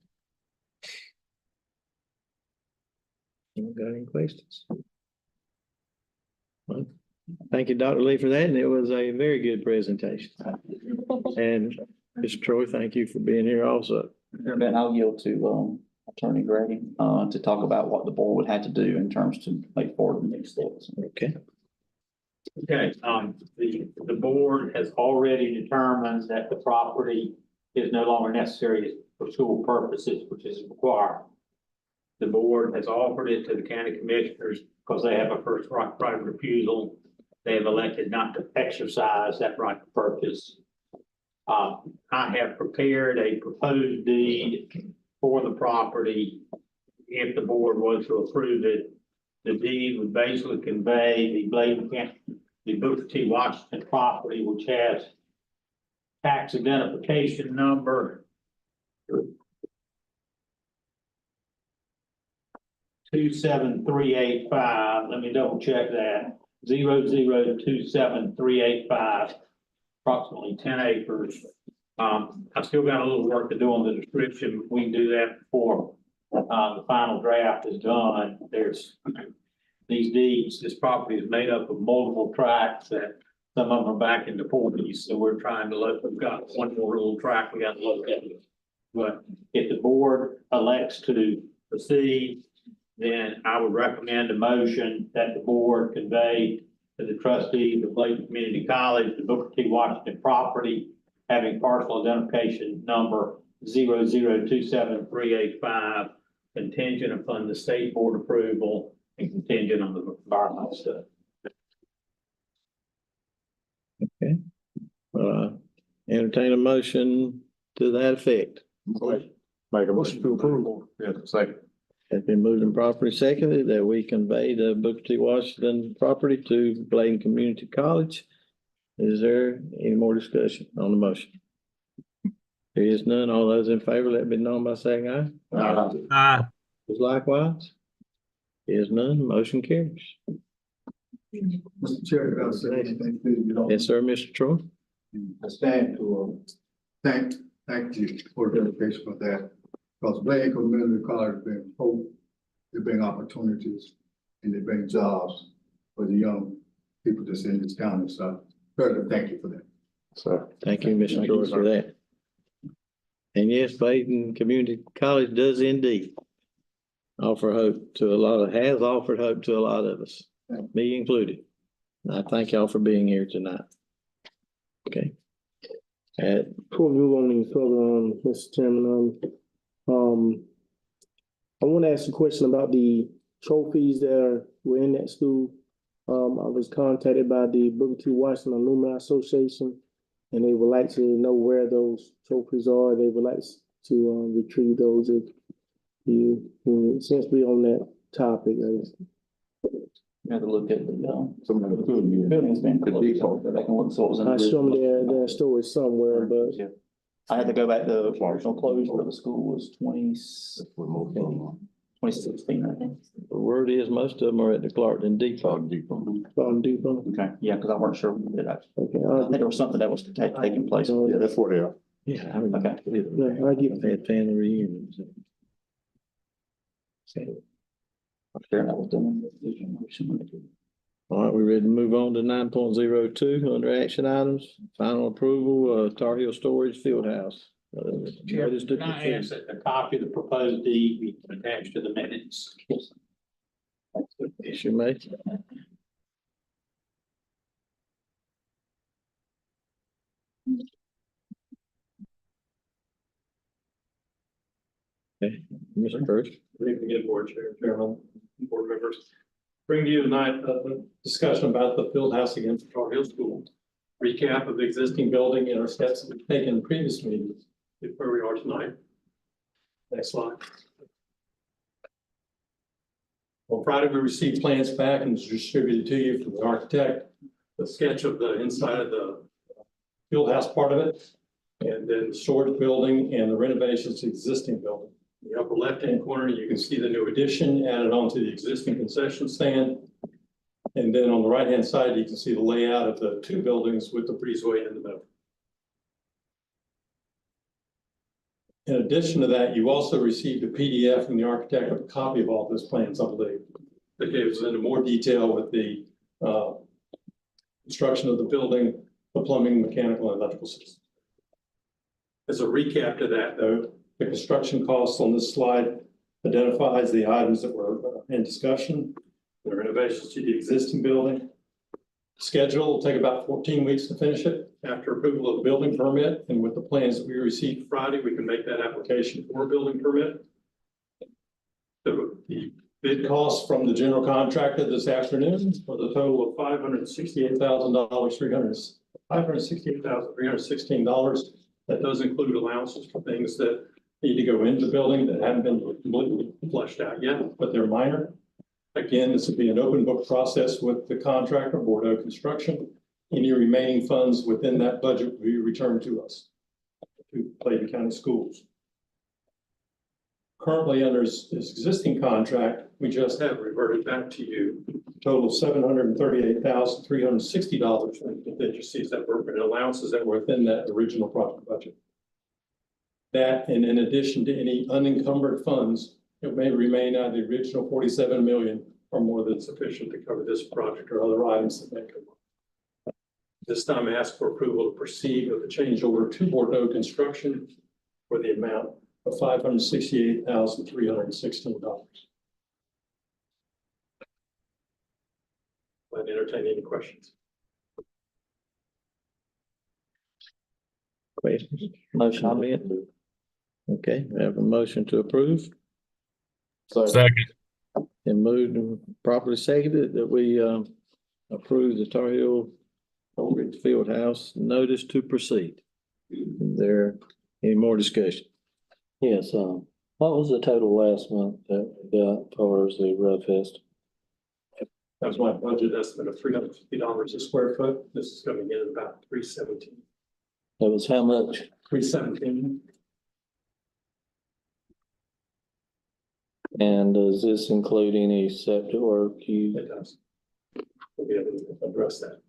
Anyone got any questions? Well, thank you, Dr. Lee, for that, and it was a very good presentation. And Mr. Troy, thank you for being here also. Ben, I'll yield to Attorney Grady to talk about what the board would have to do in terms to make forward the next steps. Okay. Okay, the board has already determined that the property is no longer necessary for school purposes, which is required. The board has offered it to the county commissioners because they have a first right of refusal. They have elected not to exercise that right of purchase. I have prepared a proposed deed for the property. If the board was to approve it, the deed would basically convey the Booker T. Washington property, which has tax identification number 27385. Let me double check that. 0027385, approximately 10 acres. I've still got a little work to do on the description. We can do that before the final draft is done. There's these deeds, this property is made up of multiple tracts that some of them are back in the 40s. So we're trying to look, we've got one more little tract we got to look at. But if the board elects to proceed, then I would recommend a motion that the board convey to the trustees of Bladen Community College, the Booker T. Washington property, having parcel identification number 0027385, contingent upon the state board approval and contingent on the environmental stuff. Okay. Entertain a motion to that effect. Make a motion to approve. Yeah, second. Has been moved and properly seconded that we convey the Booker T. Washington property to Bladen Community College. Is there any more discussion on the motion? There is none. All those in favor, let it be known by saying aye. Aye. Is likewise. Is none. Motion carries. Mr. Chair, I'll say anything to you. Yes, sir, Mr. Troy. I stand to thank you for the dedication for that. Because Bladen Community College bring hope, they bring opportunities, and they bring jobs for the young people that's in this county. So further, thank you for that. So thank you, Mr. Troy, for that. And yes, Baden Community College does indeed offer hope to a lot of, has offered hope to a lot of us, me included. And I thank y'all for being here tonight. Okay. Before we move on any further on, Mr. Chairman, I want to ask a question about the trophies that were in that school. I was contacted by the Booker T. Washington Alumni Association, and they would like to know where those trophies are. They would like to retrieve those if you since we on that topic. You have to look at the, Some of the food, yeah. building's been The closed, depot. so they can look, so it was in the I assume original. they're stored somewhere, but Yeah. I had to go back, the original closure of the school was 2016, I think. The word is most of them are at the Clarkton Depot. Depot. Okay, yeah, because I weren't sure when did actually. Okay, I think there was something that was taking place. Yeah, that's where they are. Yeah, I remember. Okay. Yeah, I get I've had family reunions. I'm sure that was done. All right, we ready to move on to 9.02 under action items, final approval, Tar Heel Storage Fieldhouse. Notice to Can I proceed. ask that a copy of the proposed deed be attached to the minutes? Yes, you may. Okay, Mr. First. Good evening, again, Board Chair, Chairman, board members. Bring to you tonight a discussion about the field house against Tar Heel School. Recap of the existing building and our steps that we've taken in previous meetings, where we are tonight. Next slide. On Friday, we received plans back and was distributed to you from the architect, the sketch of the inside of the field house part of it, and then the storage building and the renovations to the existing building. In the upper left-hand corner, you can see the new addition added onto the existing concession stand. And then on the right-hand side, you can see the layout of the two buildings with the breezeway in the middle. In addition to that, you also received a PDF from the architect of a copy of all those plans, I believe, that gives into more detail with the construction of the building, the plumbing, mechanical, and electrical systems. As a recap to that, though, the construction costs on this slide identifies the items that were in discussion, the renovations to the existing building. Schedule will take about 14 weeks to finish it. After approval of the building permit and with the plans that we received Friday, we can make that application for a building permit. The bid costs from the general contractor this afternoon for the total of $568,316. That does include allowances for things that need to go into the building that haven't been completely fleshed out yet, but they're minor. Again, this would be an open book process with the contractor, Bordeaux Construction. Any remaining funds within that budget will be returned to us, to Clayton County Schools. Currently, under this existing contract, we just have reverted back to you a total of $738,360 for contingencies that were and allowances that were within that original project budget. That, and in addition to any unencumbered funds, it may remain out of the original 47 million or more than sufficient to cover this project or other items that may come up. This time I ask for approval to proceed with the change order to Bordeaux Construction for the amount of $568,316. I'd entertain any questions. Questions? Motion on it. Okay, we have a motion to approve. Second. And moved and properly seconded that we approve the Tar Heel Field House notice to proceed. Is there any more discussion? Yes, what was the total last month that we got as far as the Rub Fest? That was my budget estimate of $350 a square foot. This is coming in at about $317. That was how much? $317. And does this include any septic work? It does. We'll be able to address that.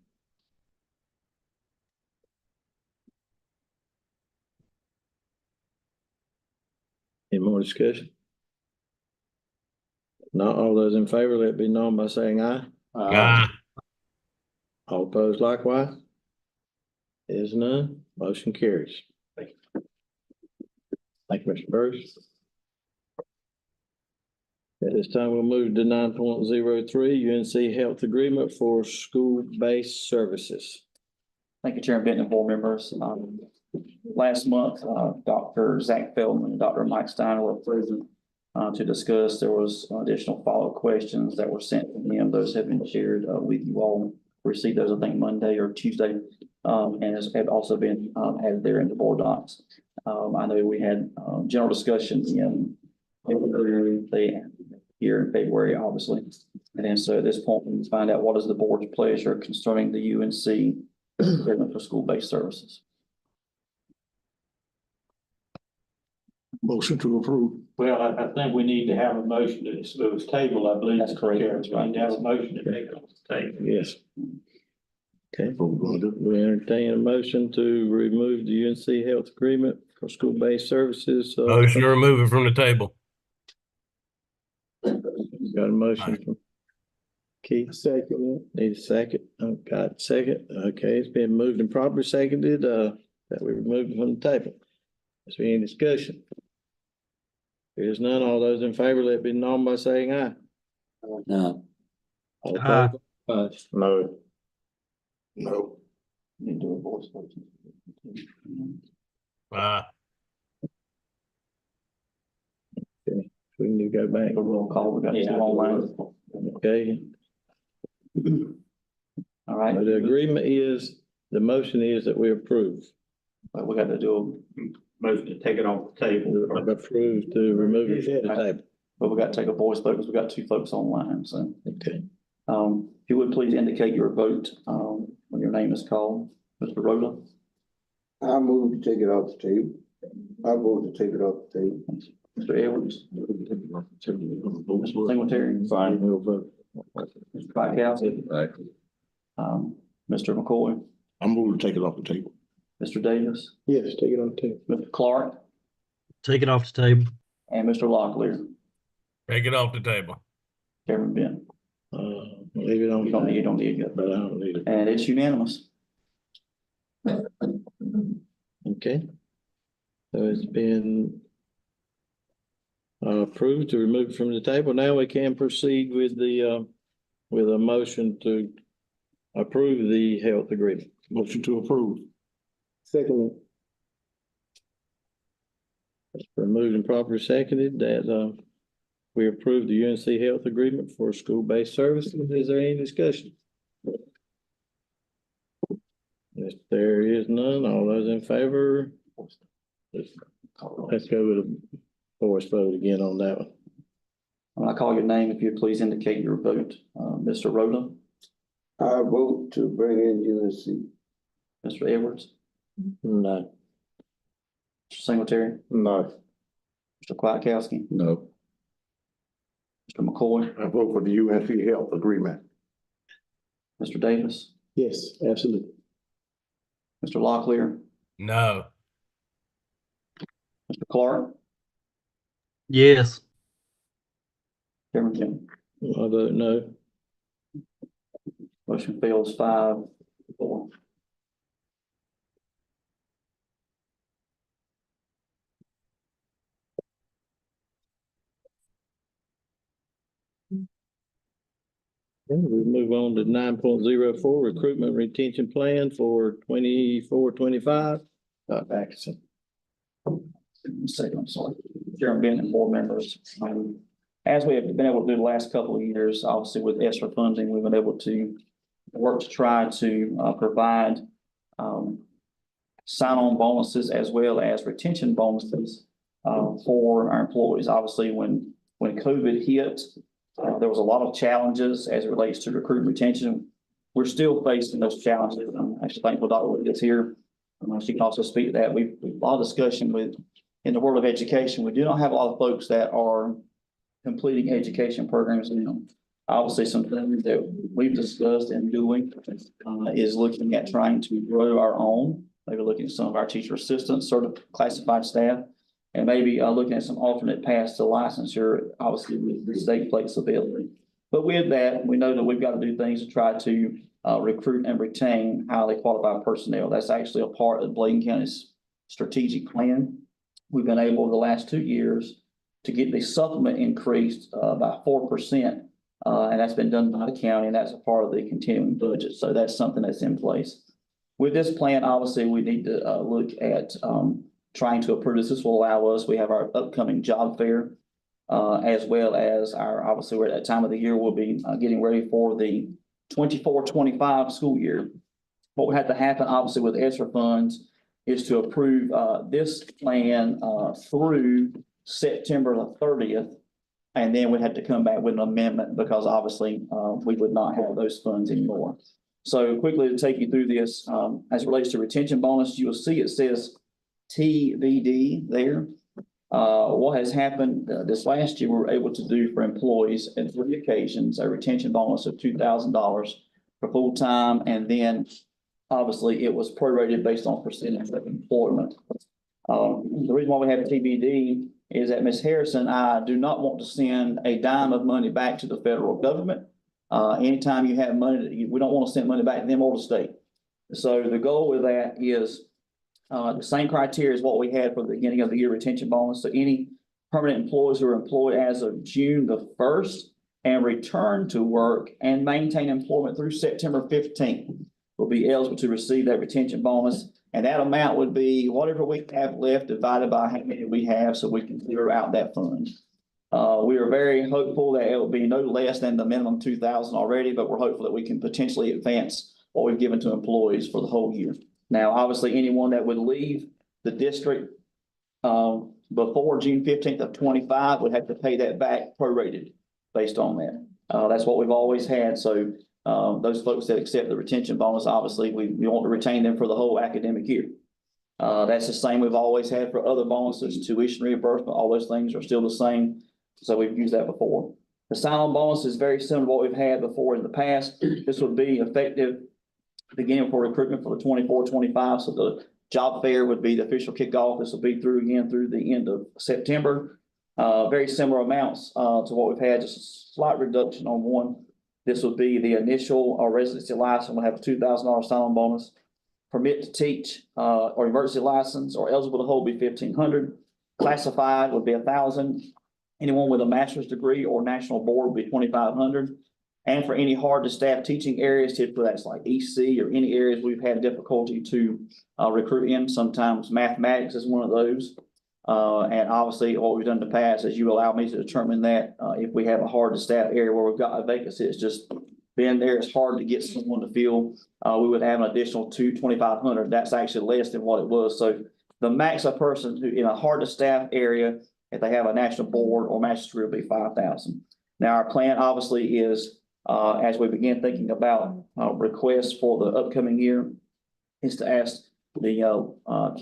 Any more discussion? Not all those in favor, let it be known by saying aye. Aye. All opposed likewise? Is none, motion carries. Thank you. Thank you, Mr. Bruce. At this time, we'll move to 9.03 UNC Health Agreement for School-Based Services. Thank you, Chairman Benton and board members. Last month, Dr. Zach Feldman and Dr. Mike Steiner were present to discuss. There was additional follow-up questions that were sent to him. Those have been shared with you all. Received those, I think, Monday or Tuesday, and have also been added there in the board docs. I know we had general discussions in February, here in February, obviously. And then so at this point, we need to find out what is the board's pleasure concerning the UNC agreement for school-based services. Motion to approve. Well, I think we need to have a motion to this table, I believe. That's correct. We need to have a motion to take it off the table. Yes. Okay, we entertain a motion to remove the UNC Health Agreement for School-Based Services. Motion to remove it from the table. Got a motion from Keith. Second. Need a second. Got a second. Okay, it's been moved and properly seconded, that we remove it from the table. Is there any discussion? There is none. All those in favor, let it be known by saying aye. No. All Aye. opposed? No. No. You need to do a voice vote. We need to go back. A roll call, we got two online. Okay, All right, the agreement is, the motion is that we approve. but we got to do Motion to take it off the table. Approve to remove it from the table. but we got to take a voice vote because we got two folks online, so. Okay. If you would please indicate your vote, when your name is called, Mr. Rhoda. I move to take it off the table. I vote to take it off the table. Mr. Edwards, Mr. Singletary. Fine, we'll vote. Mr. Pikowski. Mr. McCoy, I move to take it off the table. Mr. Davis, Yes, take it on the table. Mr. Clark, Take it off the table. and Mr. Locklear. Take it off the table. Chairman Ben. Leave it on. You don't need it, But I don't need it. and it's unanimous. Okay. So it's been approved to remove it from the table. Now we can proceed with the, with a motion to approve the health agreement. Motion to approve. Second. It's been moved and properly seconded that, we approve the UNC Health Agreement for school-based services. Is there any discussion? If there is none, all those in favor? Let's go with a voice vote again on that one. When I call your name, if you'd please indicate your vote. Mr. Rhoda, I vote to bring in UNC. Mr. Edwards, No. Mr. Singletary, No. Mr. Kwiatkowski, No. Mr. McCoy, I vote for the UNC Health Agreement. Mr. Davis, Yes, absolutely. Mr. Locklear, No. Mr. Clark, Yes. Chairman Jim. I vote no. Motion fails 5-4. Okay, we move on to 9.04 recruitment retention plan for 24-25. Atkinson. Second, I'm sorry. Chairman Ben and board members. As we have been able to do the last couple of years, obviously with ESSER funding, we've been able to work to try to provide sign-on bonuses as well as retention bonuses for our employees. Obviously, when COVID hit, there was a lot of challenges as it relates to recruitment retention. We're still facing those challenges. I'm actually thankful Dr. Wood is here. She can also speak to that. We've a lot of discussion with, in the world of education, we do not have a lot of folks that are completing education programs. Obviously, some things that we've discussed and doing is looking at trying to grow our own, maybe looking at some of our teacher assistants, sort of classified staff, and maybe looking at some alternate paths to licensure, obviously with the state flexibility. But with that, we know that we've got to do things to try to recruit and retain highly qualified personnel. That's actually a part of Bladen County's strategic plan. we've been able the last 2 years to get the supplement increased by 4%. And that's been done by the county, and that's a part of the continuing budget. So that's something that's in place. With this plan, obviously, we need to look at trying to approve this. This will allow us, we have our upcoming job fair, as well as obviously, we're at that time of the year, we'll be getting ready for the 24-25 school year. What would have to happen, obviously, with ESSER funds is to approve this plan through September the 30th. And then we'd have to come back with an amendment because obviously we would not have those funds anymore. So quickly to take you through this, as it relates to retention bonus, you will see it says TBD there. What has happened this last year, we were able to do for employees in 3 occasions, a retention bonus of $2,000 for full-time. And then obviously it was prorated based on percentage of employment. The reason why we have TBD is that Ms. Harrison, I do not want to send a dime of money back to the federal government. Anytime you have money, we don't want to send money back to them or the state. So the goal with that is the same criteria as what we had for the beginning of the year retention bonus. So any permanent employees who are employed as of June the 1st and return to work and maintain employment through September 15th will be eligible to receive that retention bonus. And that amount would be whatever we have left divided by how many we have, so we can clear out that fund. We are very hopeful that it will be no less than the minimum 2,000 already, but we're hopeful that we can potentially advance what we've given to employees for the whole year. Now, obviously, anyone that would leave the district before June 15th of 25 would have to pay that back prorated based on that. That's what we've always had. So those folks that accept the retention bonus, obviously, we want to retain them for the whole academic year. That's the same we've always had for other bonuses, tuition reimbursement, all those things are still the same. So we've used that before. The sign-on bonus is very similar to what we've had before in the past. This would be effective beginning for recruitment for the 24-25. So the job fair would be the official kickoff. This will be through the end of September. Very similar amounts to what we've had, just a slight reduction on one. This would be the initial residency license will have a $2,000 sign-on bonus. Permit to teach or emergency license or eligible to hold be $1,500. Classified would be $1,000. Anyone with a master's degree or national board would be $2,500. And for any hard to staff teaching areas, typically that's like EC or any areas we've had difficulty to recruit in. Sometimes mathematics is one of those. And obviously what we've done in the past is you allow me to determine that if we have a hard to staff area where we've got a vacancy, it's just been there, it's hard to get someone to fill. We would have an additional $2,500. That's actually less than what it was. So the max a person who in a hard to staff area, if they have a national board or master's degree, will be $5,000. Now our plan obviously is as we begin thinking about requests for the upcoming year is to ask the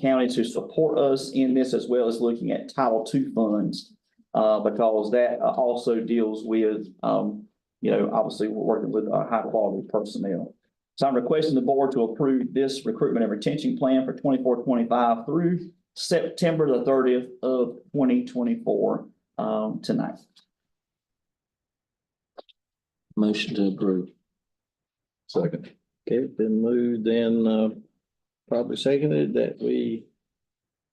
county to support us in this, as well as looking at Title II funds, because that also deals with, obviously we're working with high quality personnel. So I'm requesting the board to approve this recruitment and retention plan for 24-25 through September the 30th of 2024 tonight. Motion to approve. Second. Okay, been moved and probably seconded that we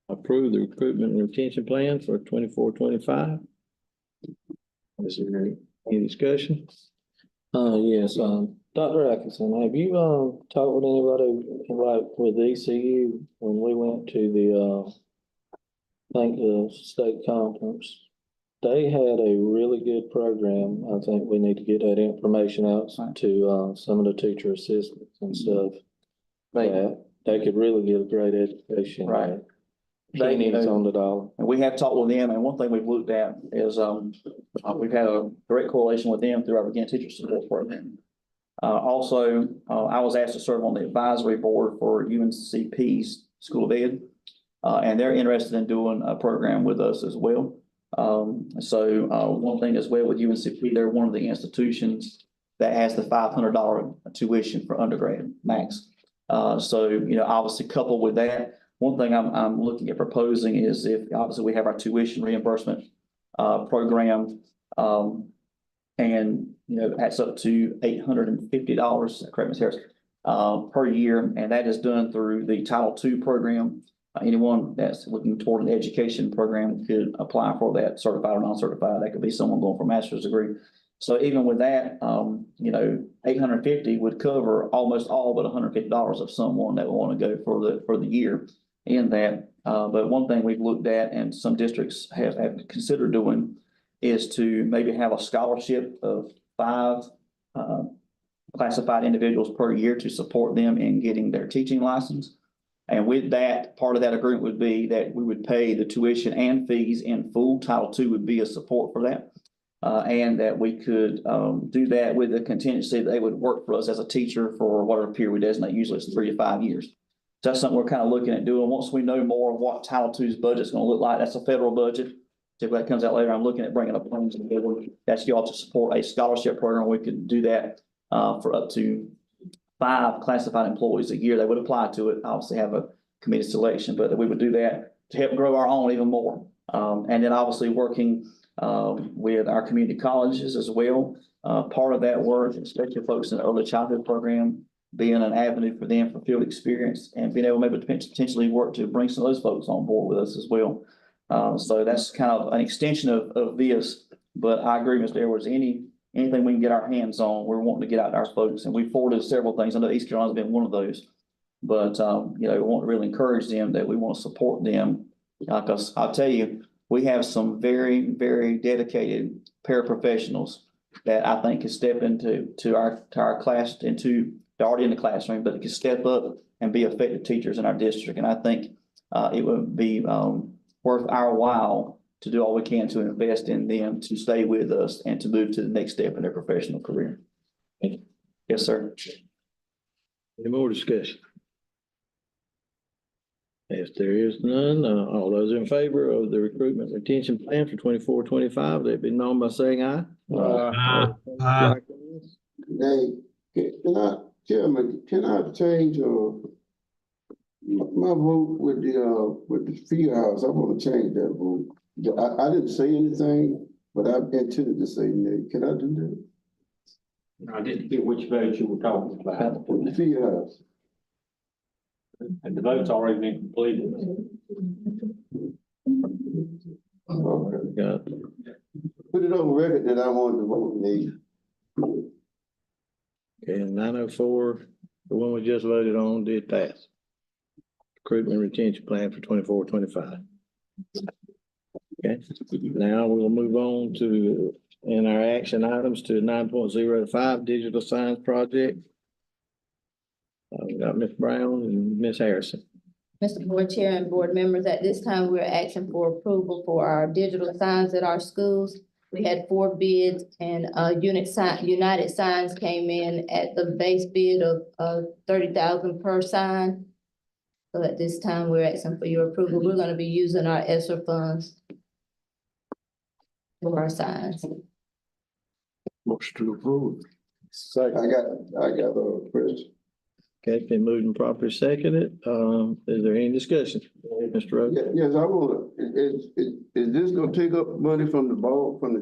approve the recruitment and retention plan for 24-25. Is there any discussion? Yes, Dr. Atkinson, have you talked with anybody like with ECU when we went to the I think the state conference? They had a really good program. I think we need to get that information out to some of the teacher assistants and stuff. They could really get a great education. Right. They need on the dollar. And we have talked with them, and one thing we've looked at is we've had a direct correlation with them through our Begin Teacher Support Program. Also, I was asked to serve on the advisory board for UNCP's School of Ed, and they're interested in doing a program with us as well. One thing as well with UNCP, they're one of the institutions that has the $500 tuition for undergrad max. Obviously coupled with that, one thing I'm looking at proposing is if obviously we have our tuition reimbursement program, and that's up to $850, correct, Ms. Harris, per year, and that is done through the Title II program. anyone that's looking toward an education program could apply for that, certified or non-certified. That could be someone going for a master's degree. So even with that, $850 would cover almost all but $150 of someone that will want to go for the year in that. But one thing we've looked at and some districts have considered doing is to maybe have a scholarship of 5 classified individuals per year to support them in getting their teaching license. And with that, part of that agreement would be that we would pay the tuition and fees in full. Title II would be a support for that. And that we could do that with the contingency that they would work for us as a teacher for whatever period we designate. Usually it's 3 to 5 years. So that's something we're kind of looking at doing. Once we know more of what Title II's budget is going to look like, that's a federal budget. So if that comes out later, I'm looking at bringing up plans and that's you all to support a scholarship program. We could do that for up to 5 classified employees a year. They would apply to it, obviously have a committee selection, but we would do that to help grow our own even more. And then obviously working with our community colleges as well. Part of that work, especially folks in the early childhood program, being an avenue for them for field experience and being able maybe to potentially work to bring some of those folks on board with us as well. So that's kind of an extension of this, but I agree, Mr. Edwards, anything we can get our hands on, we're wanting to get out to our folks, and we forwarded several things. I know East Carolina's been one of those, but we want to really encourage them that we want to support them. Because I'll tell you, we have some very, very dedicated paraprofessionals that I think can step into our class, they're already in the classroom, but they can step up and be effective teachers in our district. And I think it would be worth our while to do all we can to invest in them to stay with us and to move to the next step in their professional career. Yes, sir. Any more discussion? If there is none, all those in favor of the recruitment retention plan for 24-25, they'd be known by saying aye. Aye. Hey, Chairman, can I change my vote with the field house? I want to change that vote. I didn't say anything, but I intended to say nay. Can I do that? I didn't hear which vote you were talking about. The field house. And the vote's already been completed. Okay. Put it on record that I wanted to vote nay. Okay, and 904, the one we just voted on did pass. Recruitment retention plan for 24-25. Okay, now we'll move on to, in our action items, to 9.05 digital science project. We got Ms. Brown and Ms. Harrison. Mr. Board Chair and board members, at this time, we're asking for approval for our digital signs at our schools. We had 4 bids and United Signs came in at the base bid of $30,000 per sign. So at this time, we're asking for your approval. We're gonna be using our ESSER funds for our signs. Motion to approve. Second. I got a question. Okay, it's been moved and properly seconded. Is there any discussion? Mr. Rhodes? Yes, I want to, is this gonna take up money from the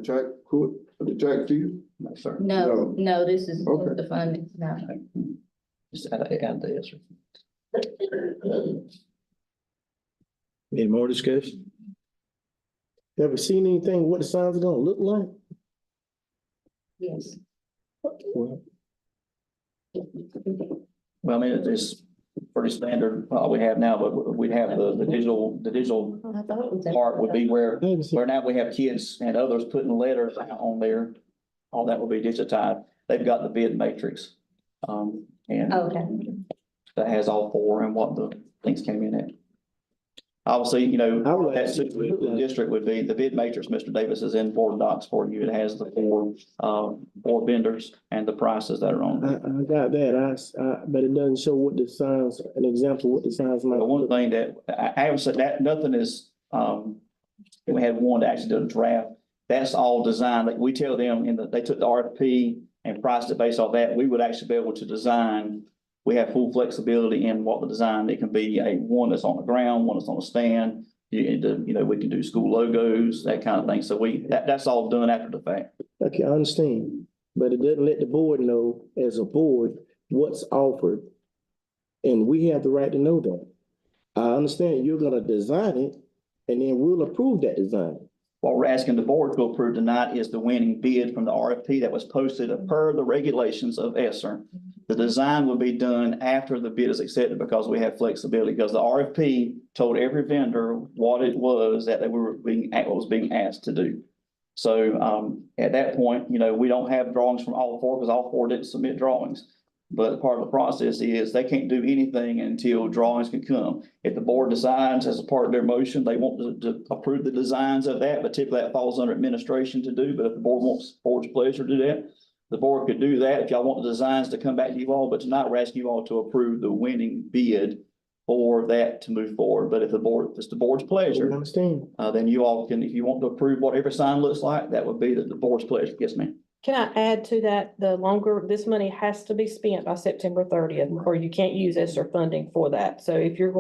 track court, from the track field? No, sir. No, this is Okay. the funding, no. Just add the answer. Any more discussion? Ever seen anything, what the signs are gonna look like? Yes. Well, I mean, it's pretty standard, we have now, but we have the digital I thought it was. part would be where now we have kids and others putting letters out on there. All that will be digitized. They've got the bid matrix. And Okay. that has all 4 and what the things came in at. Obviously, that's the district would be, the bid matrix, Mr. Davis, is in board docs for you. It has the 4 vendors and the prices that are on there. I got that, but it doesn't show what the signs, an example of what the signs might. The one thing that I haven't said that nothing is, we had one to actually do a draft. That's all designed. Like we tell them they took the RFP and priced it based off that. We would actually be able to design. We have full flexibility in what the design, it can be one that's on the ground, one that's on a stand. We can do school logos, that kind of thing. So that's all done after the fact. Okay, I understand, but it doesn't let the board know as a board what's offered. And we have the right to know that. I understand you're gonna design it, and then we'll approve that design. What we're asking the board to approve tonight is the winning bid from the RFP that was posted per the regulations of ESSER. The design will be done after the bid is accepted because we have flexibility, because the RFP told every vendor what it was that they were being asked to do. So, at that point, you know, we don't have drawings from all four because all four didn't submit drawings. But part of the process is they can't do anything until drawings can come. If the board decides as a part of their motion, they want to approve the designs of that, but typically that falls under administration to do. But if the board's pleasure to do that, the board could do that if y'all want the designs to come back to you all. But tonight we're asking you all to approve the winning bid for that to move forward. But if the board's pleasure, then you all can, if you want to approve whatever sign looks like, that would be the board's pleasure. Yes, ma'am. Can I add to that, this money has to be spent by September 30th, or you can't use ESSER funding for that. So if you're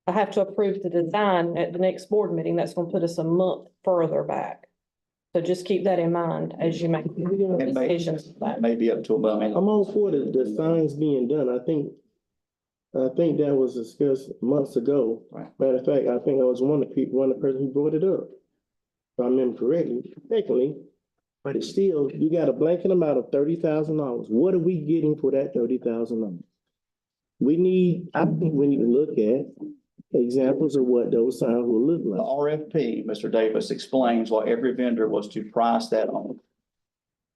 I have to approve the design at the next board meeting, that's gonna put us a month further back. So just keep that in mind as you make decisions. That may be up to about, I'm all for the signs being done. I think that was discussed months ago. Right. Matter of fact, I think I was one of the person who brought it up. If I remember correctly, technically. But it's still, you got a blanket amount of $30,000. What are we getting for that $30,000? I think we need to look at examples of what those signs will look like. The RFP, Mr. Davis, explains what every vendor was to price that on.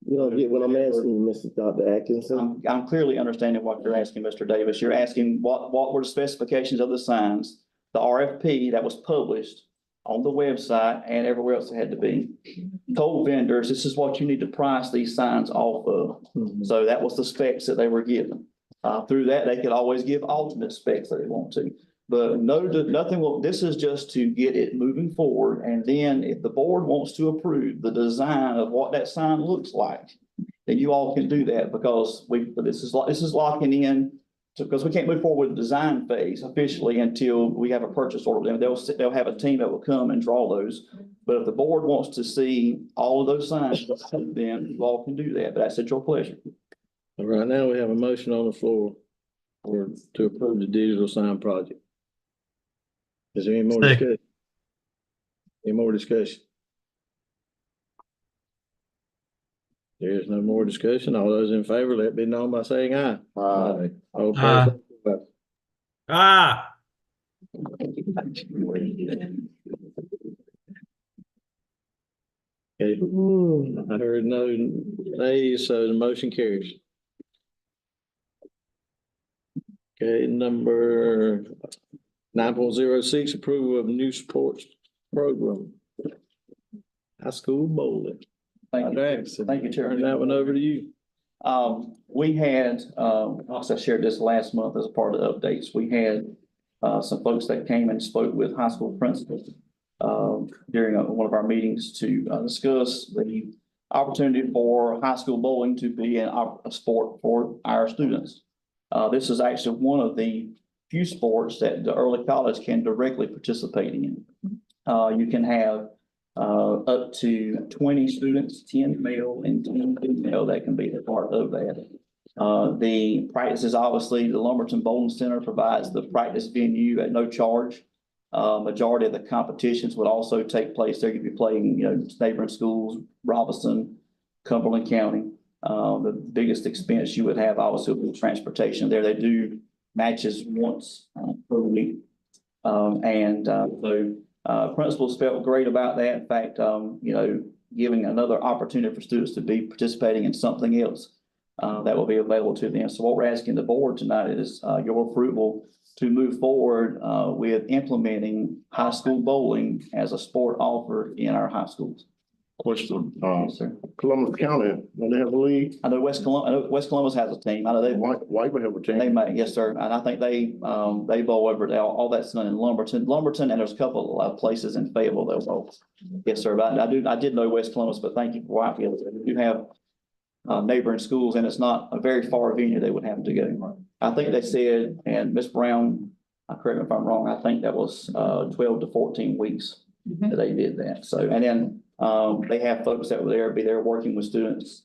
You don't get what I'm asking you, Mr. Dr. Atkinson. I'm clearly understanding what you're asking, Mr. Davis. You're asking what were the specifications of the signs? The RFP that was published on the website and everywhere else it had to be, told vendors, this is what you need to price these signs off of. So that was the specs that they were given. Through that, they could always give alternate specs that they want to. But this is just to get it moving forward. And then if the board wants to approve the design of what that sign looks like, then you all can do that because this is locking in. Because we can't move forward with the design phase officially until we have a purchase order. They'll have a team that will come and draw those. But if the board wants to see all of those signs, then you all can do that. But that's at your pleasure. All right, now we have a motion on the floor to approve the digital sign project. Is there any more discussion? Any more discussion? There's no more discussion. All those in favor, let it be known by saying aye. Aye. All opposed, Okay. I heard no nays, so the motion carries. Okay, number 9.06, approval of new sports program. High school bowling. Thank you. Thank you, Chair. Turn that one over to you. We had, also shared this last month as a part of the updates. We had some folks that came and spoke with high school principals during one of our meetings to discuss the opportunity for high school bowling to be a sport for our students. This is actually one of the few sports that the early college can directly participate in. You can have up to 20 students, 10 male and 10 female that can be a part of that. The practices, obviously, the Lumberton Bowling Center provides the practice venue at no charge. Majority of the competitions would also take place there. You'd be playing, neighboring schools, Robinson, Cumberland County. The biggest expense you would have, obviously, would be transportation there. They do matches once per week. Principals felt great about that. In fact, giving another opportunity for students to be participating in something else that will be available to them. So what we're asking the board tonight is your approval to move forward with implementing high school bowling as a sport offered in our high schools. Question, Columbus County, do they have a league? I know West Columbus has a team. I know White have a team. They may, yes, sir. And I think they bowl over there. All that's done in Lumberton, and there's a couple of places in Fayetteville they'll bowl. Yes, sir. But I did know West Columbus, but thank you for Whitefield. We do have neighboring schools, and it's not a very far venue they would have to go. I think they said, and Ms. Brown, correct me if I'm wrong, I think that was 12 to 14 weeks that they did that. So, and then they have folks that will be there working with students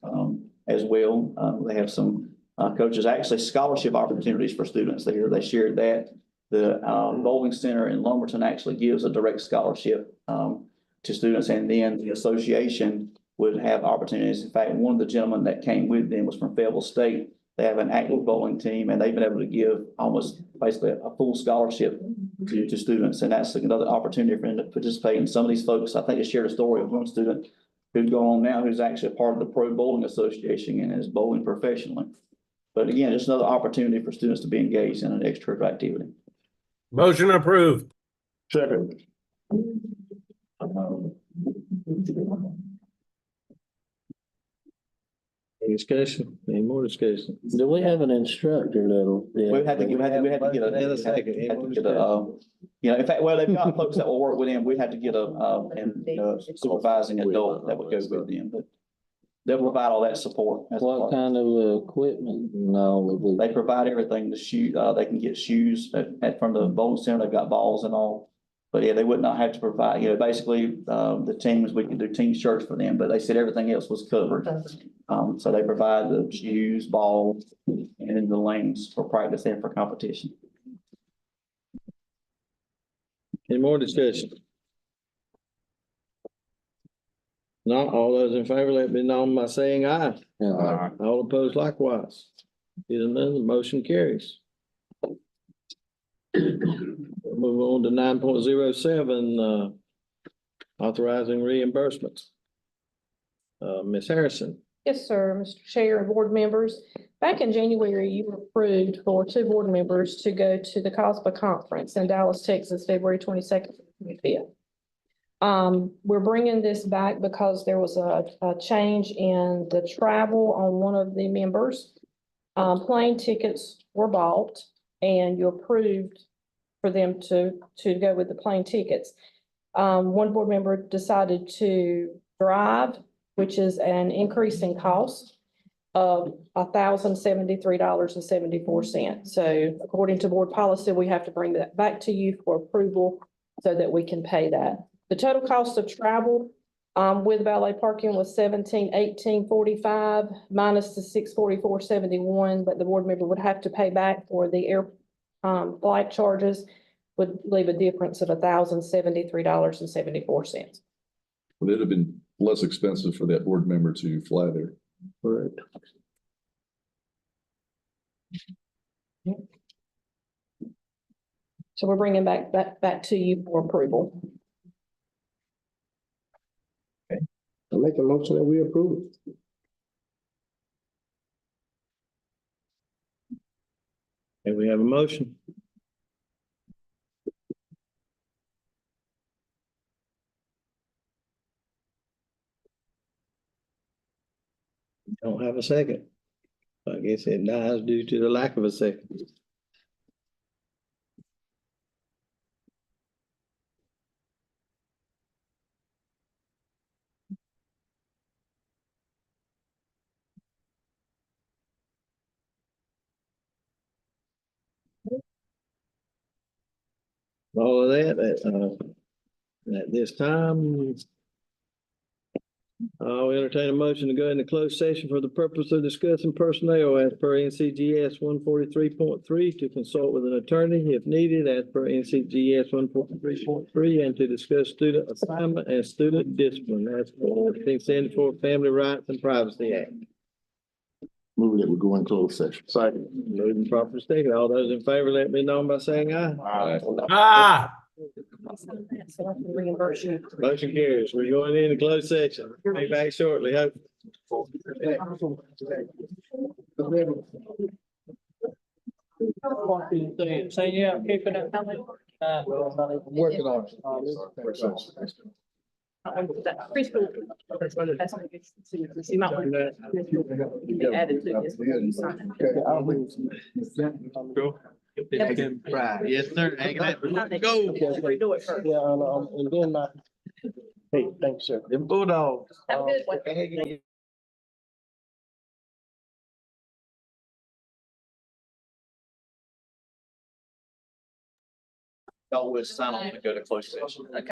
as well. They have some coaches, actually scholarship opportunities for students there. They shared that The bowling center in Lumberton actually gives a direct scholarship to students, and then the association would have opportunities. In fact, one of the gentlemen that came with them was from Fayetteville State. They have an active bowling team, and they've been able to give almost basically a full scholarship to students, and that's another opportunity for them to participate. And some of these folks, I think, they shared a story of one student who's going on now, who's actually a part of the Pro Bowling Association and is bowling professionally. But again, just another opportunity for students to be engaged in an extracurricular activity. Motion approved. Second. Any discussion? Any more discussion? Do we have an instructor that'll? We had to get a, you know, in fact, well, they've got folks that will work with them. We had to get a supervising adult that would go with them, but they'll provide all that support. What kind of equipment and all of it? They provide everything, the shoe, they can get shoes from the bowling center, they've got balls and all. But yeah, they would not have to provide, you know, basically, the teams, we can do team shirts for them, but they said everything else was covered. So they provide the shoes, balls, and then the lanes for practice and for competition. Any more discussion? Not all those in favor, let it be known by saying aye. Yeah. All opposed likewise. Either none, the motion carries. Move on to 9.07, authorizing reimbursements. Ms. Harrison. Yes, sir, Mr. Chair and board members. Back in January, you approved for 2 board members to go to the COSBA conference in Dallas, Texas, February 22nd, 25th. We're bringing this back because there was a change in the travel on one of the members. Plane tickets were bought and you approved for them to go with the plane tickets. One board member decided to drive, which is an increase in cost of $1,073.74. So according to board policy, we have to bring that back to you for approval so that we can pay that. The total cost of travel with valet parking was $1,718.45 minus the $644.71 that the board member would have to pay back for the air flight charges, would leave a difference of $1,073.74. Would it have been less expensive for that board member to fly there? Correct. So we're bringing back to you for approval. I make a motion that we approve it. And we have a motion. Don't have a second. I guess it dies due to the lack of a second. All of that, at this time, I'll entertain a motion to go into closed session for the purpose of discussing personnel as per NCGS 143.3 to consult with an attorney if needed as per NCGS 143.3 and to discuss student assignment and student discipline as per 1574 Family Rights and Privacy Act. Move that we go in closed session. Second. Moving properly stated. All those in favor, let me know by saying aye. Ah. Motion carries. We're going into closed session. Be back shortly. Hope. So yeah, keeping it coming. Working on it. Preschool. You might want to be added to this. Yes, sir. Hang it. Go. Yeah, and then hey, thanks, sir. Them Bulldogs. Have a good one. Y'all will sign on to go to closed session. Okay.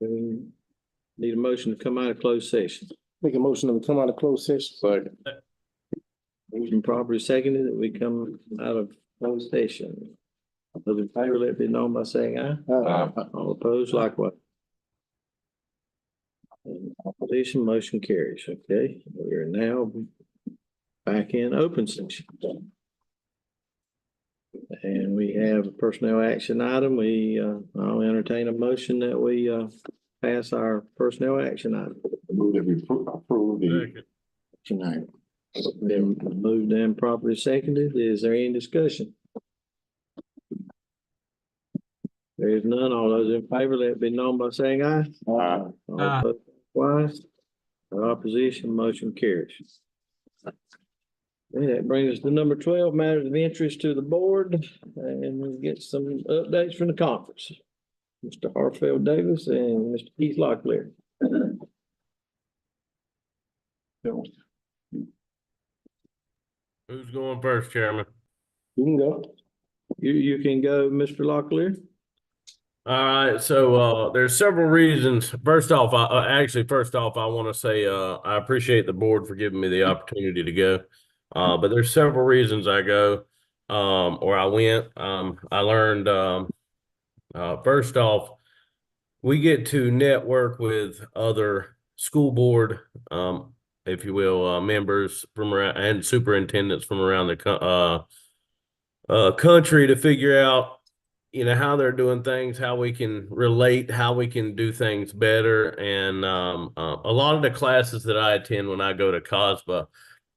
We need a motion to come out of closed session. Make a motion to come out of closed session. Second. Motion properly seconded that we come out of closed session. Those in favor, let it be known by saying aye. All opposed, likewise. And opposition, motion carries. Okay, we are now back in open session. And we have a personnel action item. I'll entertain a motion that we pass our personnel action item. Move that we approve the action item. Been moved and properly seconded. Is there any discussion? There is none. All those in favor, let it be known by saying aye. Aye. All opposed, likewise. Opposition, motion carries. Okay, that brings us to number 12, matters of interest to the board, and we'll get some updates from the conference. Mr. Hartfield Davis and Mr. Keith Locklear. Who's going first, Chairman? You can go. You can go, Mr. Locklear. All right, so there's several reasons. First off, I want to say I appreciate the board for giving me the opportunity to go. But there's several reasons I go or I went. I learned first off, we get to network with other school board, if you will, members from around and superintendents from around the country to figure out, you know, how they're doing things, how we can relate, how we can do things better. And a lot of the classes that I attend when I go to COSBA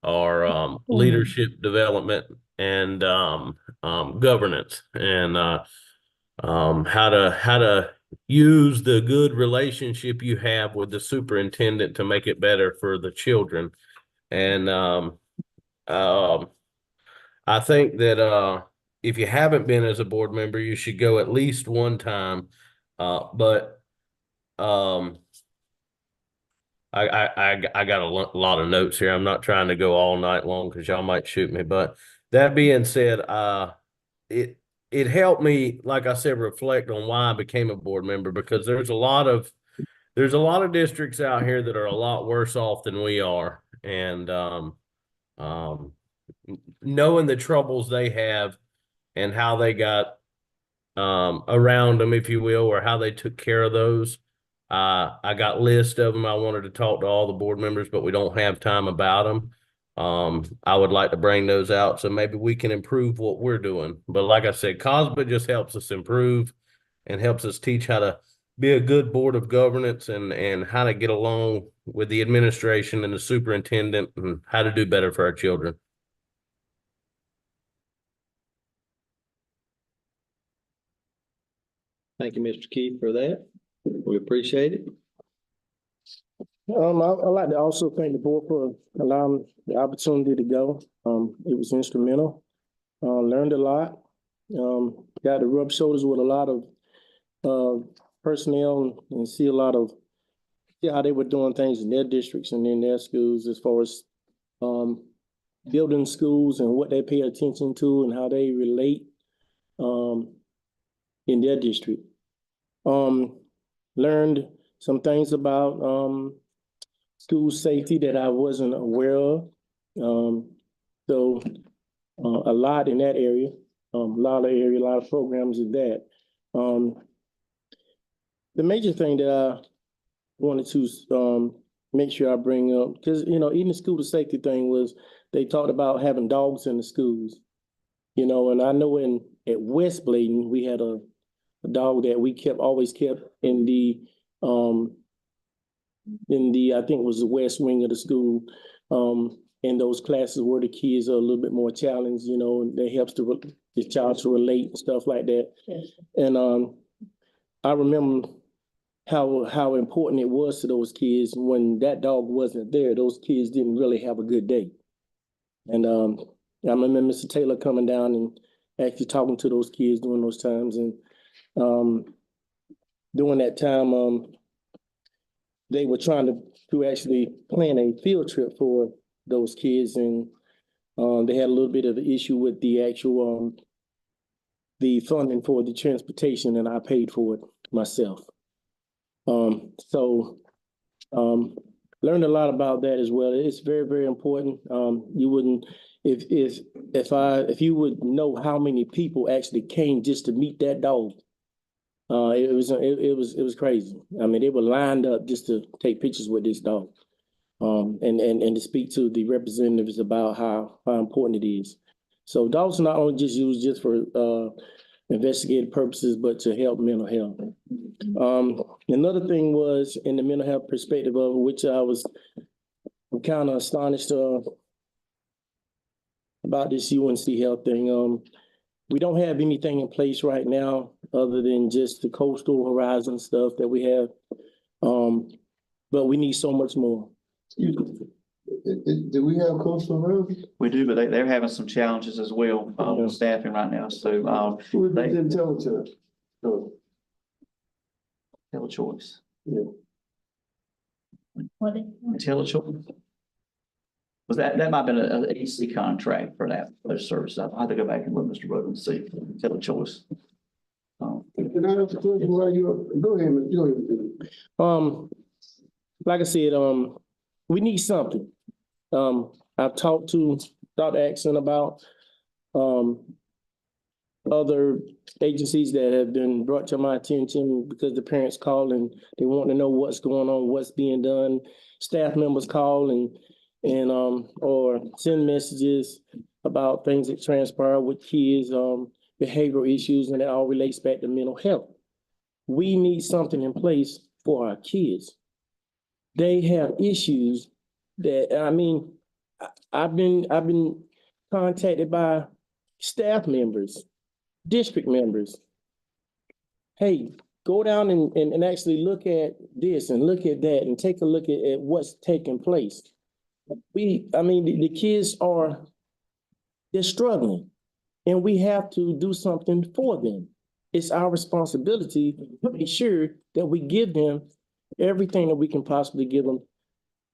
are leadership development and governance, and how to use the good relationship you have with the superintendent to make it better for the children. And I think that if you haven't been as a board member, you should go at least one time. But I got a lot of notes here. I'm not trying to go all night long because y'all might shoot me. But that being said, it helped me, like I said, reflect on why I became a board member, because there's a lot of districts out here that are a lot worse off than we are, and knowing the troubles they have and how they got around them, if you will, or how they took care of those. I got lists of them. I wanted to talk to all the board members, but we don't have time about them. I would like to bring those out so maybe we can improve what we're doing. But like I said, COSBA just helps us improve and helps us teach how to be a good board of governance and how to get along with the administration and the superintendent and how to do better for our children. Thank you, Mr. Keith, for that. We appreciate it. I'd like to also thank the board for allowing the opportunity to go. It was instrumental. Learned a lot. Got to rub shoulders with a lot of personnel and see how they were doing things in their districts and in their schools, as far as building schools and what they pay attention to and how they relate in their district. Learned some things about school safety that I wasn't aware of. So a lot in that area, a lot of programs in that. The major thing that I wanted to make sure I bring up, because, you know, even the school safety thing was, they talked about having dogs in the schools, you know, and I know at West Bladen, we had a dog that we always kept in the I think it was the west wing of the school, in those classes where the kids are a little bit more challenged, you know, and that helps the child to relate and stuff like that. Yes. And I remember how important it was to those kids when that dog wasn't there. Those kids didn't really have a good day. And I remember Mr. Taylor coming down and actually talking to those kids during those times. And during that time, they were trying to actually plan a field trip for those kids, and they had a little bit of an issue with the actual the funding for the transportation, and I paid for it myself. Learned a lot about that as well. It's very, very important. You wouldn't, if you would know how many people actually came just to meet that dog. It was crazy. I mean, they were lined up just to take pictures with this dog. And to speak to the representatives about how important it is. So dogs are not only just used just for investigative purposes, but to help mental health. Another thing was in the mental health perspective of which I'm kind of astonished about this UNC Health thing. We don't have anything in place right now other than just the coastal horizon stuff that we have. But we need so much more. Do we have coastal roads? We do, but they're having some challenges as well, with staffing right now, so, they Didn't tell it to us. IntelliChoice. Yeah. What? IntelliChoice? Was that might have been an AC contract for those services. I'll have to go back and look, Mr. Roden, and see, IntelliChoice. Can I ask a question while go ahead, Like I said, we need something. I've talked to Dr. Axon about other agencies that have been brought to my attention because the parents call and they want to know what's going on, what's being done. Staff members call and or send messages about things that transpire with kids, behavioral issues, and it all relates back to mental health. We need something in place for our kids. They have issues that, I mean, I've been contacted by staff members, district members. Hey, go down and actually look at this and look at that and take a look at what's taking place. The kids they're struggling and we have to do something for them. It's our responsibility to make sure that we give them everything that we can possibly give them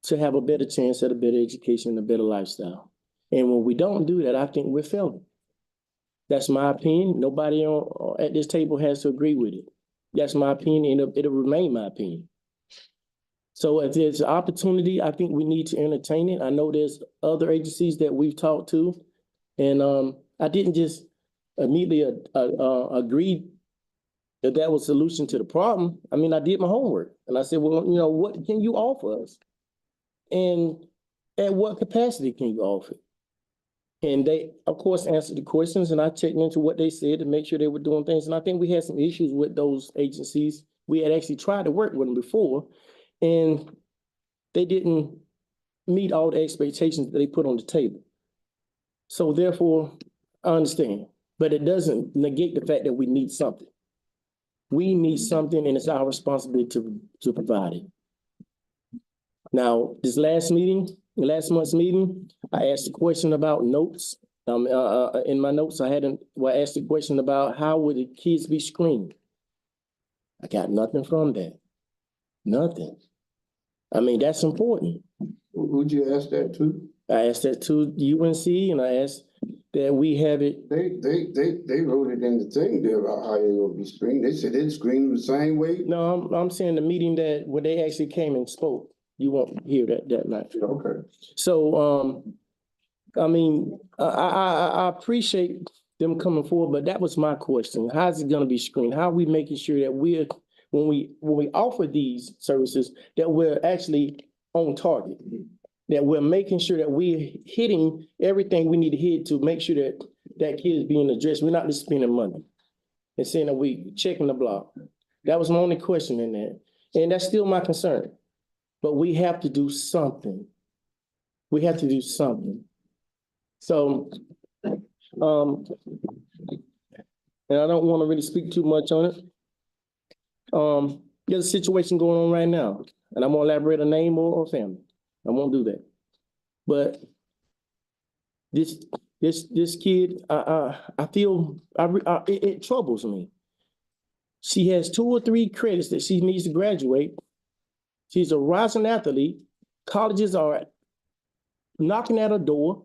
to have a better chance at a better education and a better lifestyle. And when we don't do that, I think we're failing. That's my opinion. Nobody at this table has to agree with it. That's my opinion, and it'll remain my opinion. So if there's an opportunity, I think we need to entertain it. I know there's other agencies that we've talked to, and I didn't just immediately agree that was a solution to the problem. I mean, I did my homework, and I said, well, what can you offer us? And at what capacity can you offer? And they, of course, answered the questions, and I checked into what they said to make sure they were doing things. And I think we had some issues with those agencies. We had actually tried to work with them before, and they didn't meet all the expectations that they put on the table. So therefore, I understand, but it doesn't negate the fact that we need something. We need something, and it's our responsibility to provide it. Now, this last month's meeting, I asked a question about notes. In my notes, I asked a question about how would the kids be screened. I got nothing from that. Nothing. I mean, that's important. Would you ask that to? I asked that to UNC, and I asked that we have it. They wrote it in the thing there about how it will be screened. They said they'd screen the same way. No, I'm saying the meeting when they actually came and spoke. You won't hear that night. Okay. So, I mean, I appreciate them coming forward, but that was my question. How is it going to be screened? How are we making sure that when we offer these services, that we're actually on target, that we're making sure that we're hitting everything we need to hit to make sure that that kid is being addressed. We're not just spending money and saying that we checking the block. That was my only question in that. And that's still my concern. But we have to do something. We have to do something. So, and I don't want to really speak too much on it. There's a situation going on right now, and I'm gonna elaborate a name or family. I won't do that. But this kid, I feel it troubles me. She has 2 or 3 credits that she needs to graduate. She's a rising athlete. Colleges are knocking at her door.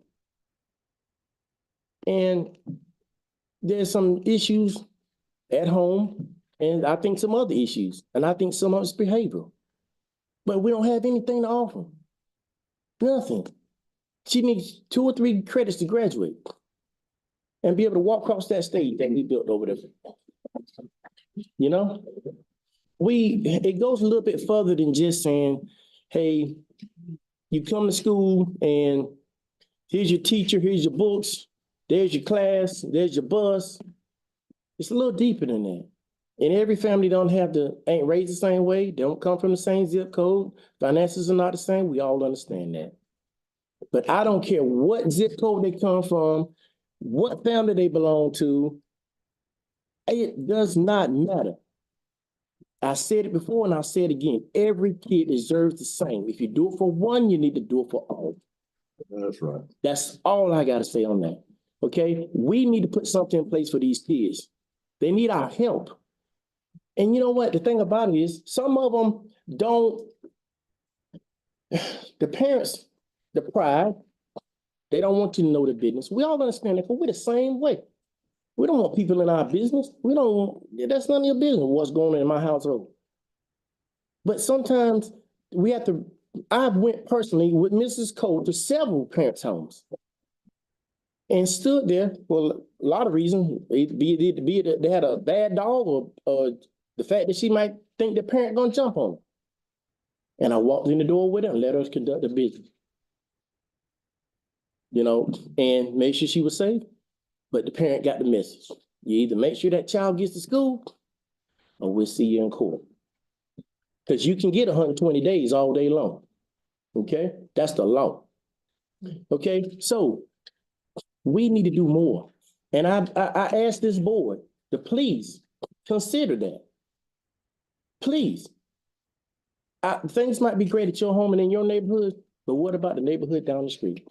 And there's some issues at home And I think some other issues, and I think some of it's behavioral. But we don't have anything to offer. Nothing. She needs 2 or 3 credits to graduate and be able to walk across that stage that we built over there. You know? It goes a little bit further than just saying, hey, you come to school and here's your teacher, here's your books, there's your class, there's your bus. It's a little deeper than that. And every family ain't raised the same way. They don't come from the same zip code. Finances are not the same. We all understand that. But I don't care what zip code they come from, what family they belong to. It does not matter. I said it before and I'll say it again. Every kid deserves the same. If you do it for one, you need to do it for all. That's right. That's all I got to say on that. Okay? We need to put something in place for these kids. They need our help. And you know what? The thing about it is, some of them don't, the parents, the pride, they don't want you to know the business. We all understand that, but we're the same way. We don't want people in our business. That's none of your business what's going on in my household. But sometimes I've went personally with Mrs. Cole to several parents' homes and stood there for a lot of reasons. Be it they had a bad dog or the fact that she might think the parent gonna jump on her. And I walked in the door with her and let her conduct the business. You know, and make sure she was safe. But the parent got the message. You either make sure that child gets to school or we'll see you in court. Because you can get 120 days all day long. Okay? That's the law. Okay? So we need to do more. And I asked this board to please consider that. Please. Things might be great at your home and in your neighborhood, but what about the neighborhood down the street?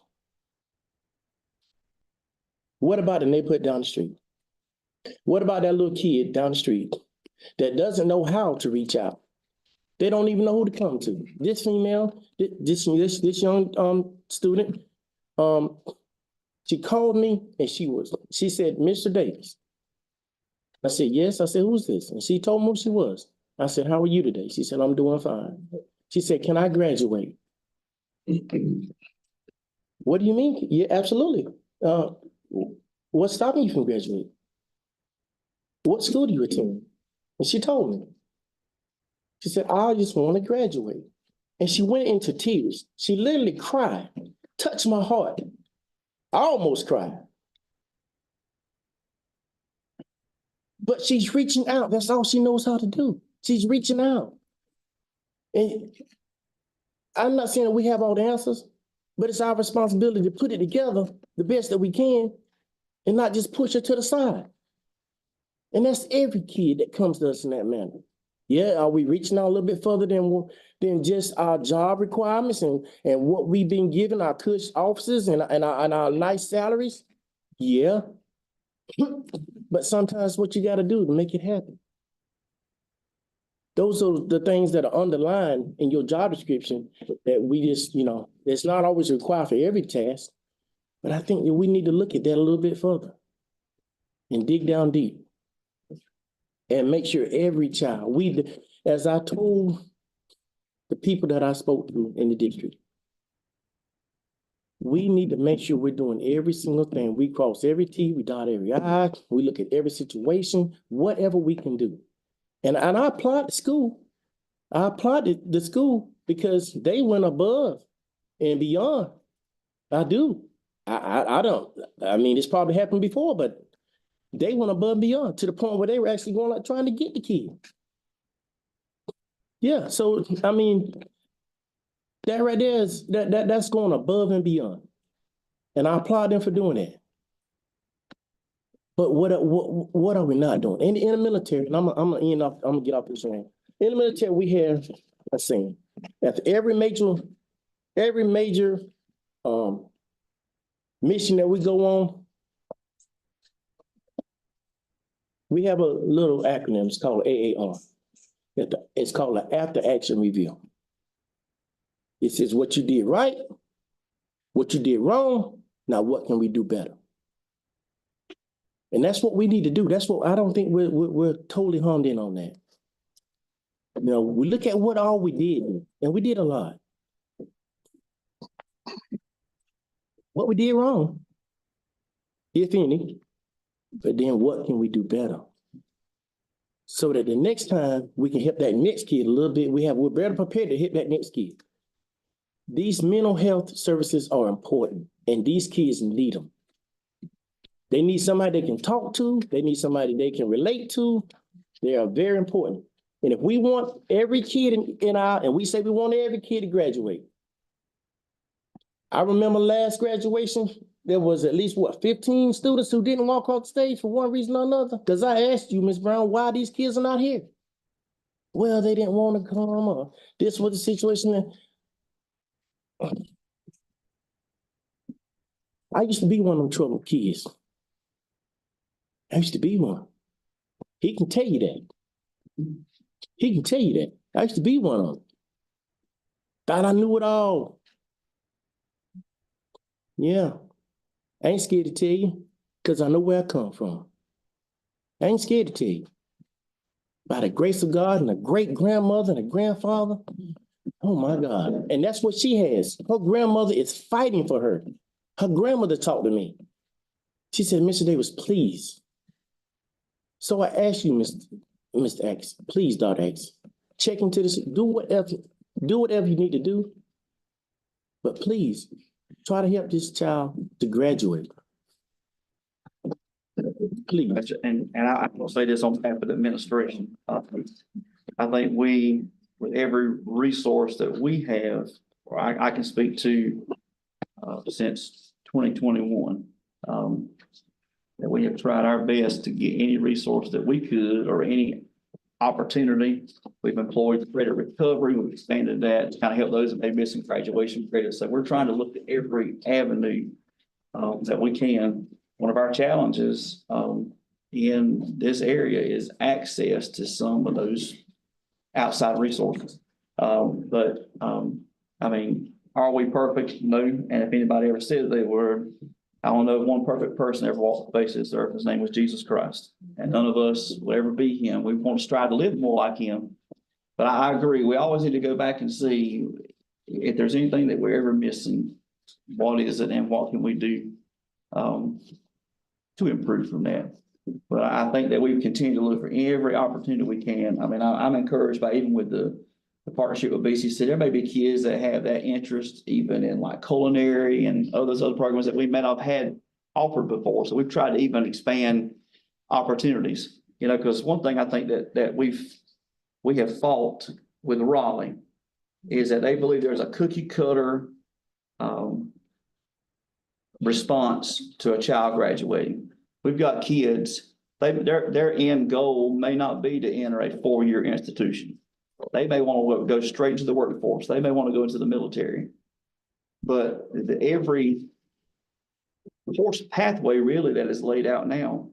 What about the neighborhood down the street? What about that little kid down the street that doesn't know how to reach out? They don't even know who to come to. This female, this young student, she called me and she said, Mr. Davis. I said, yes. I said, who's this? And she told me who she was. I said, how are you today? She said, I'm doing fine. She said, can I graduate? What do you mean? Yeah, absolutely. What's stopping you from graduating? What school do you attend? And she told me. She said, I just want to graduate. And she went into tears. She literally cried, touched my heart. I almost cried. But she's reaching out. That's all she knows how to do. She's reaching out. And I'm not saying that we have all the answers, but it's our responsibility to put it together the best that we can and not just push her to the side. And that's every kid that comes to us in that manner. Yeah, are we reaching out a little bit further than just our job requirements and what we've been given, our cush offices and our nice salaries? Yeah. But sometimes what you got to do to make it happen. Those are the things that are underlined in your job description that we just, it's not always required for every task, but I think that we need to look at that a little bit further and dig down deep and make sure every child, as I told the people that I spoke to in the district, we need to make sure we're doing every single thing. We cross every T, we dot every I, we look at every situation, whatever we can do. And I applaud the school. I applaud the school because they went above and beyond. I do. I mean, it's probably happened before, but they went above and beyond to the point where they were actually going out trying to get the kid. Yeah, so I mean, that right there is that's going above and beyond. And I applaud them for doing that. But what are we not doing? In the military, and I'm gonna get off this one. In the military, we have a saying that every major mission that we go on, we have a little acronym. It's called AAR. It's called an after action review. It says what you did right, what you did wrong. Now what can we do better? And that's what we need to do. That's what, I don't think we're totally honed in on that. You know, we look at what all we did, and we did a lot. What we did wrong, if any, but then what can we do better? So that the next time we can help that next kid a little bit, we're better prepared to help that next kid. These mental health services are important, and these kids need them. They need somebody they can talk to. They need somebody they can relate to. They are very important. And if we want every kid and we say we want every kid to graduate. I remember last graduation, there was at least, 15 students who didn't walk off the stage for one reason or another? Because I asked you, Ms. Brown, why these kids are not here? Well, they didn't want to come, or this was the situation. I used to be one of them troubled kids. I used to be one. He can tell you that. He can tell you that. I used to be one of them. Thought I knew it all. Yeah. I ain't scared to tell you, because I know where I come from. I ain't scared to tell you. By the grace of God and a great grandmother and a grandfather. Oh my God. And that's what she has. Her grandmother is fighting for her. Her grandmother talked to me. She said, Mr. Davis, please. So I ask you, Mr. X, please, Dr. X, check into this, do whatever you need to do. But please, try to help this child to graduate. Please. And I will say this on behalf of the administration. I think we, with every resource that we have, or I can speak to since 2021, that we have tried our best to get any resource that we could or any opportunity. We've employed the credit recovery. We've expanded that to kind of help those that may be missing graduation credit. So we're trying to look at every avenue that we can. One of our challenges in this area is access to some of those outside resources. But I mean, are we perfect? No. And if anybody ever said they were, I don't know of one perfect person ever walked the face of this earth. His name was Jesus Christ. And none of us will ever be him. We want to strive to live more like him. But I agree. We always need to go back and see if there's anything that we're ever missing, what is it and what can we do to improve from that. But I think that we continue to look for every opportunity we can. I mean, I'm encouraged by even with the partnership with BCC, there may be kids that have that interest even in like culinary and those other programs that we may not have had offered before. So we've tried to even expand opportunities, you know, because one thing I think that we have fought with Raleigh is that they believe there's a cookie cutter response to a child graduating. We've got kids, their end goal may not be to enter a 4-year institution. They may want to go straight into the workforce. They may want to go into the military. But every course pathway really that is laid out now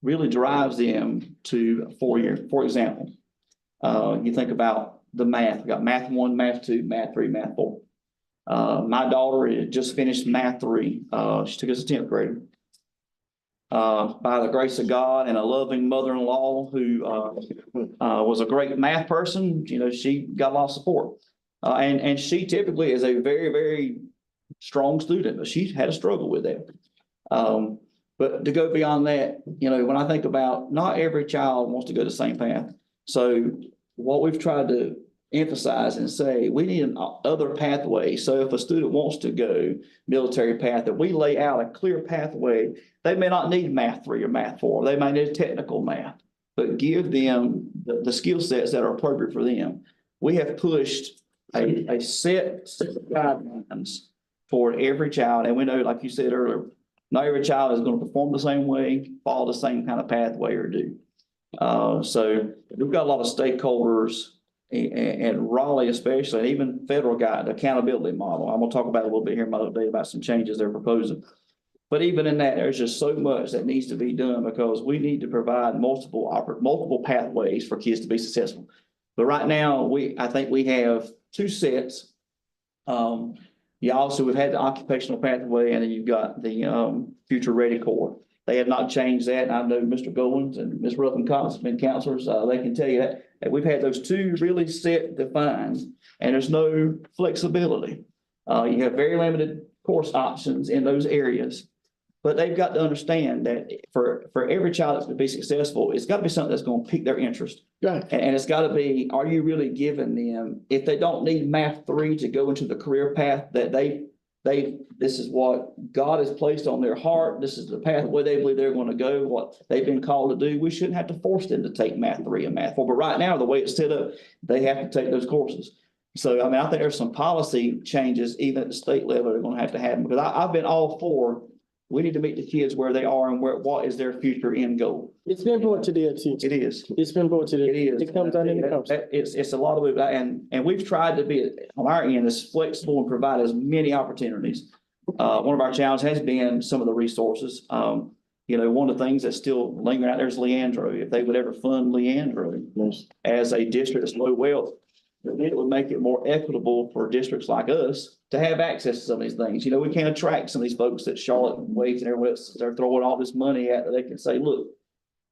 really drives them to a 4-year. For example, you think about the math. We got math 1, math 2, math 3, math 4. My daughter had just finished math 3. She took us a 10th grader. By the grace of God and a loving mother-in-law who was a great math person, you know, she got a lot of support. And she typically is a very, very strong student, but she had a struggle with that. But to go beyond that, you know, when I think about not every child wants to go the same path. So what we've tried to emphasize and say, we need an other pathway. So if a student wants to go military path, that we lay out a clear pathway. They may not need math 3 or math 4. They may need technical math, but give them the skill sets that are appropriate for them. We have pushed a set of guidelines for every child. And we know, like you said earlier, not every child is going to perform the same way, follow the same kind of pathway or do. So we've got a lot of stakeholders and Raleigh especially, and even federal guide, accountability model. I'm going to talk about it a little bit here in my update about some changes they're proposing. But even in that, there's just so much that needs to be done because we need to provide multiple pathways for kids to be successful. But right now, I think we have 2 sets. We've had the occupational pathway, and then you've got the Future Ready Core. They have not changed that. And I know Mr. Goins and Ms. Ruffin Cox have been counselors. They can tell you that we've had those two really set defined, and there's no flexibility. You have very limited course options in those areas. But they've got to understand that for every child that's to be successful, it's got to be something that's going to pique their interest. Right. And it's got to be, are you really giving them, if they don't need Math 3 to go into the career path that this is what God has placed on their heart. This is the pathway they believe they're going to go, what they've been called to do. We shouldn't have to force them to take Math 3 and Math 4. But right now, the way it's set up, they have to take those courses. So, I mean, I think there's some policy changes, even at the state level, that are going to have to happen, because I've been all for, we need to meet the kids where they are and what is their future end goal. It's been brought to their attention. It is. It's been brought to their. It is. It comes out in the council. It's a lot of it, and we've tried to be, on our end, as flexible and provide as many opportunities. One of our challenges has been some of the resources. One of the things that's still lingering out there is Leandro. If they would ever fund Leandro as a district that's low wealth, it would make it more equitable for districts like us to have access to some of these things. We can't attract some of these folks that Charlotte and Wake and everyone else, they're throwing all this money at, that they can say, look,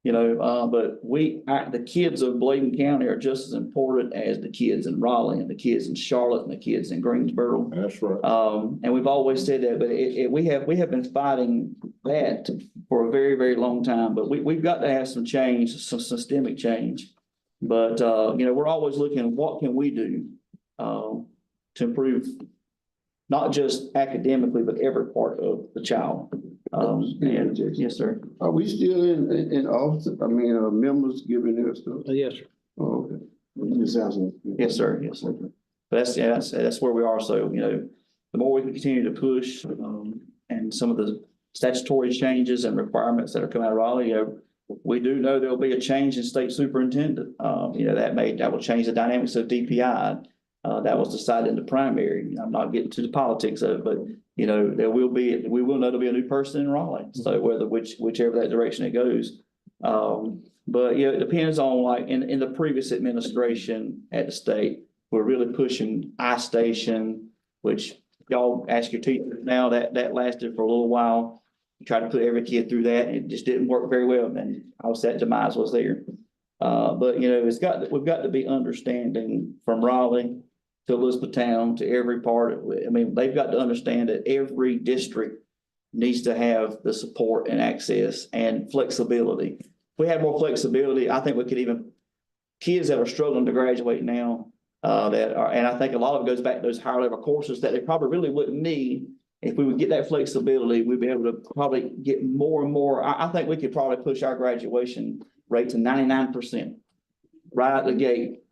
but the kids of Bladen County are just as important as the kids in Raleigh and the kids in Charlotte and the kids in Greensboro. That's right. And we've always said that, but we have been fighting that for a very, very long time, but we've got to have some change, some systemic change. But, we're always looking at what can we do, to improve not just academically, but every part of the child. And yes, sir. Are we still in office? I mean, members giving their stuff? Yes, sir. Oh, okay. Just asking. Yes, sir. Yes, sir. But that's where we are. So, the more we can continue to push, and some of the statutory changes and requirements that are coming out of Raleigh, we do know there'll be a change in state superintendent. That will change the dynamics of DPI. That was decided in the primary. I'm not getting to the politics of it, but we will know there'll be a new person in Raleigh. So whichever that direction it goes. But it depends on, like in the previous administration at the state, we're really pushing iStation, which y'all ask your teachers now, that lasted for a little while. Tried to put every kid through that, and it just didn't work very well. And obviously that demise was there. But we've got to be understanding from Raleigh to Elizabethtown to every part of it. I mean, they've got to understand that every district needs to have the support and access and flexibility. If we had more flexibility, I think we could even, kids that are struggling to graduate now, and I think a lot of it goes back to those higher level courses that they probably really wouldn't need. If we would get that flexibility, we'd be able to probably get more and more. I think we could probably push our graduation rate to 99% right out the gate,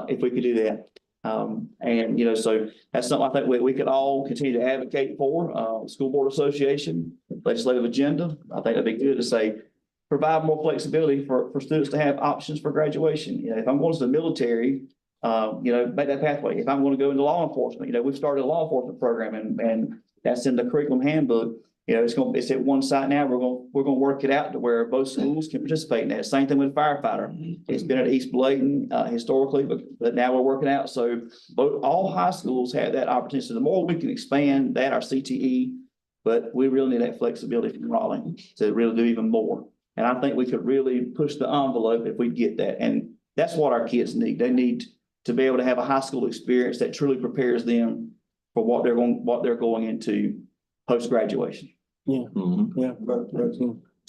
if we could do that. So that's something I think we could all continue to advocate for. School Board Association, legislative agenda. I think that'd be good to say, provide more flexibility for students to have options for graduation. If I'm going to the military, make that pathway. If I'm going to go into law enforcement, we've started a law enforcement program, and that's in the curriculum handbook. It's at one site now. We're going to work it out to where both schools can participate in that. Same thing with firefighter. It's been at East Bladen historically, but now we're working out. So all high schools have that opportunity. So the more we can expand that, our CTE, but we really need that flexibility from Raleigh to really do even more. And I think we could really push the envelope if we get that. And that's what our kids need. They need to be able to have a high school experience that truly prepares them for what they're going into post-graduation. Yeah. Mm-hmm. Yeah. But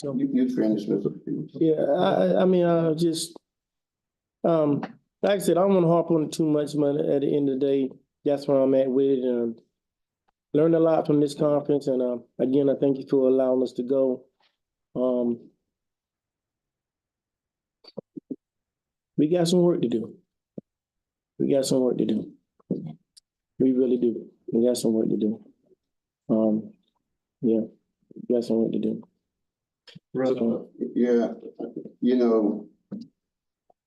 you finished, Mr. Peters. Yeah, like I said, I don't want to harp on it too much, but at the end of the day, that's where I'm at with it. Learned a lot from this conference, and again, I thank you for allowing us to go. We got some work to do. We really do. We got some work to do. Yeah, we got some work to do. Yeah,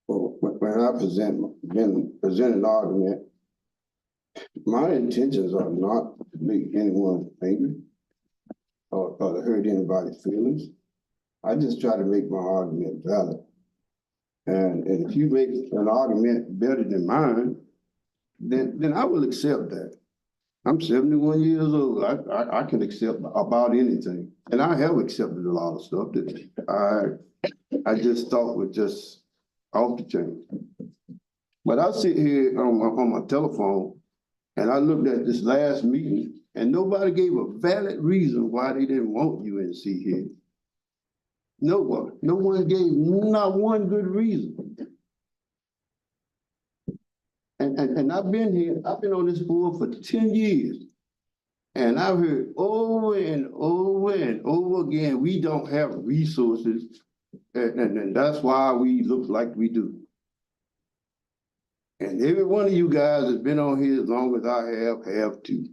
when I present an argument, my intentions are not to make anyone angry or to hurt anybody's feelings. I just try to make my argument valid. And if you make an argument better than mine, then I will accept that. I'm 71 years old. I can accept about anything. And I have accepted a lot of stuff that I just thought was just off the chain. But I sit here on my telephone and I looked at this last meeting and nobody gave a valid reason why they didn't want UNC here. No one gave not one good reason. And I've been here, I've been on this board for 10 years. And I've heard over and over and over again, we don't have resources. And that's why we look like we do. And every one of you guys that's been on here as long as I have too.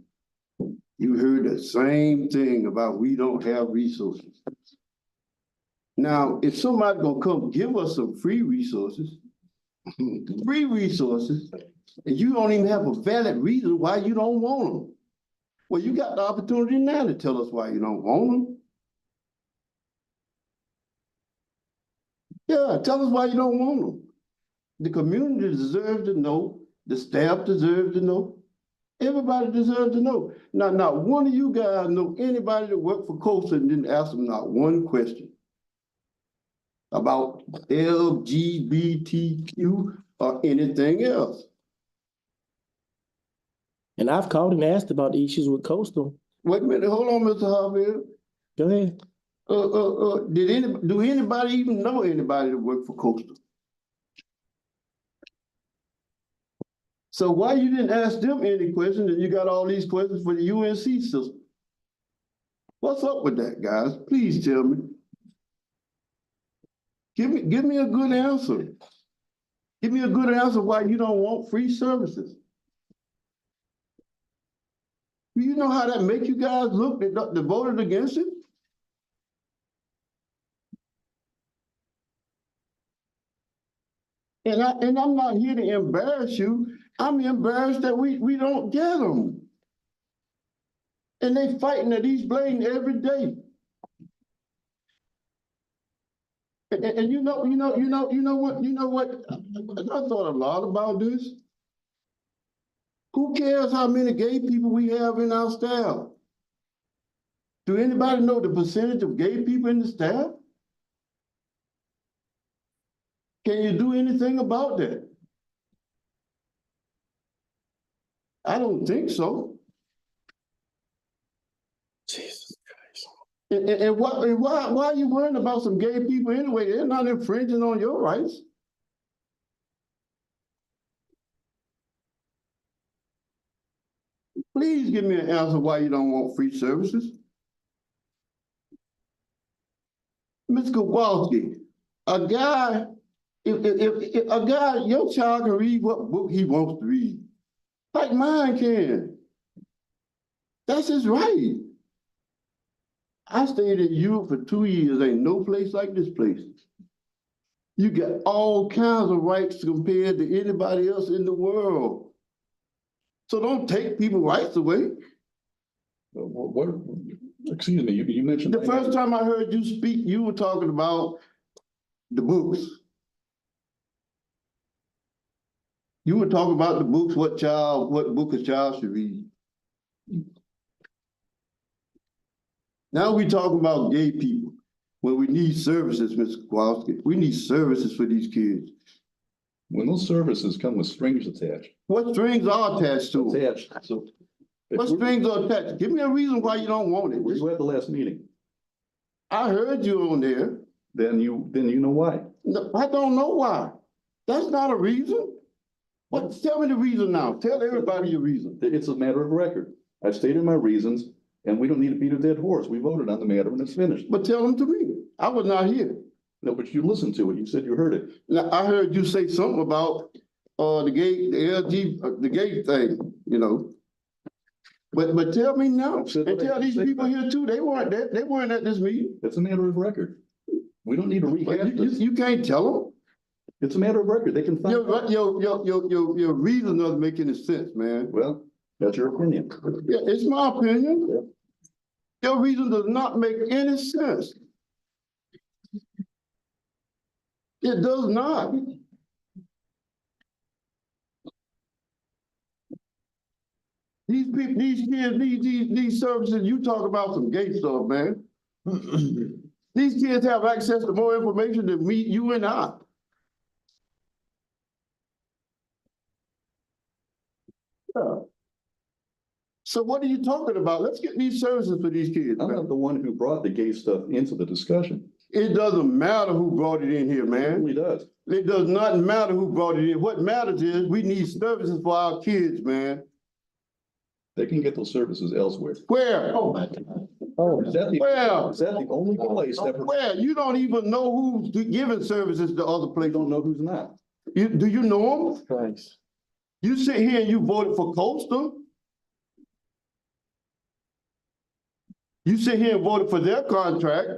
You heard the same thing about we don't have resources. Now, if somebody's gonna come give us some free resources, and you don't even have a valid reason why you don't want them. Well, you got the opportunity now to tell us why you don't want them. Yeah, tell us why you don't want them. The community deserves to know, the staff deserves to know, everybody deserves to know. Now, not one of you guys know anybody that worked for Coastal and didn't ask them not one question about LGBTQ or anything else. And I've called and asked about the issues with Coastal. Wait a minute, hold on, Mr. Harville. Go ahead. Do anybody even know anybody that worked for Coastal? So why you didn't ask them any questions and you got all these questions for the UNC system? What's up with that, guys? Please tell me. Give me a good answer. Give me a good answer why you don't want free services. Do you know how that make you guys look that voted against it? And I'm not here to embarrass you. I'm embarrassed that we don't get them. And they fighting at East Blaine every day. And you know what? I thought a lot about this. Who cares how many gay people we have in our staff? Do anybody know the percentage of gay people in the staff? Can you do anything about that? I don't think so. Jesus Christ. And why are you worrying about some gay people anyway? They're not infringing on your rights. Please give me an answer why you don't want free services. Ms. Kowalski, a guy, if a guy, your child can read what book he wants to read, like mine can. That's his right. I stayed in Europe for 2 years. Ain't no place like this place. You got all kinds of rights compared to anybody else in the world. So don't take people's rights away. What, excuse me, you mentioned. The first time I heard you speak, you were talking about the books. You were talking about the books, what book a child should read. Now we talking about gay people, when we need services, Mr. Kowalski. We need services for these kids. When those services come with strings attached. What strings are attached to them? Attached, so. What strings are attached? Give me a reason why you don't want it. Were you at the last meeting? I heard you on there. Then you know why. No, I don't know why. That's not a reason. What? Tell me the reason now. Tell everybody your reason. It's a matter of record. I've stated my reasons, and we don't need to beat a dead horse. We voted on the matter and it's finished. But tell them to me. I was not here. No, but you listened to it. You said you heard it. Now, I heard you say something about the gay thing, you know. But tell me now, and tell these people here too, they weren't at this meeting. It's a matter of record. We don't need to rehash this. You can't tell them. It's a matter of record. They can find your reason doesn't make any sense, man. Well, that's your opinion. Yeah, it's my opinion. Yeah. Your reason does not make any sense. It does not. These people, these kids need these services. You talk about some gay stuff, man. These kids have access to more information than me, you and I. Yeah. So what are you talking about? Let's get these services for these kids. I'm man. not the one who brought the gay stuff into the discussion. It doesn't matter who brought it in here, man. It really does. It does not matter who brought it in. What matters is we need services for our kids, man. They can get those services elsewhere. Where? Oh, my God. Oh, is that the only place that? Where? You don't even know who's giving services to other places. Don't know who's not. Do you know them? Christ. You sit here and you voted for Coastal. You sit here and voted for their contract.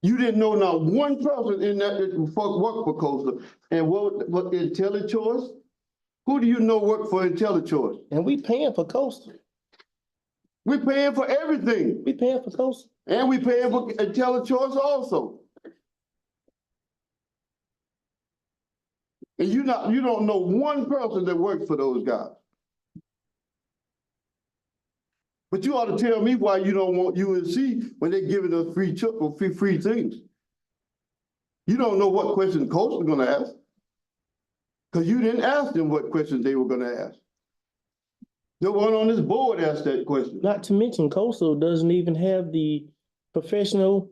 You didn't know not one person in that worked for Coastal. And what IntelliChoice? Who do you know work for IntelliChoice? And we paying for Coastal. We paying for everything. We paying for Coastal. And we paying for IntelliChoice also. And you don't know one person that works for those guys. But you ought to tell me why you don't want UNC when they're giving us free things. You don't know what question Coastal's gonna ask. Because you didn't ask them what questions they were gonna ask. The one on this board asked that question. Not to mention Coastal doesn't even have the professional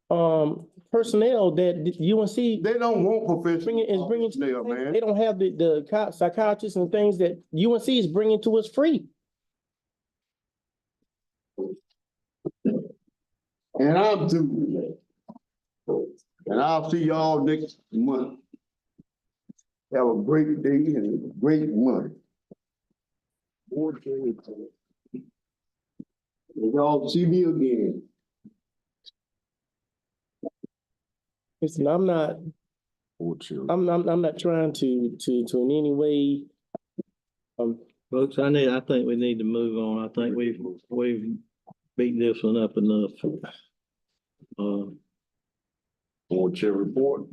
personnel that UNC. They don't want professional personnel, man. They don't have the psychiatrists and things that UNC is bringing to us free. And I'm through. And I'll see y'all next month. Have a great day and a great month. And y'all see me again. Listen, I'm not trying to in any way. Folks, I think we need to move on. I think we've beaten this one up enough. Board chair report.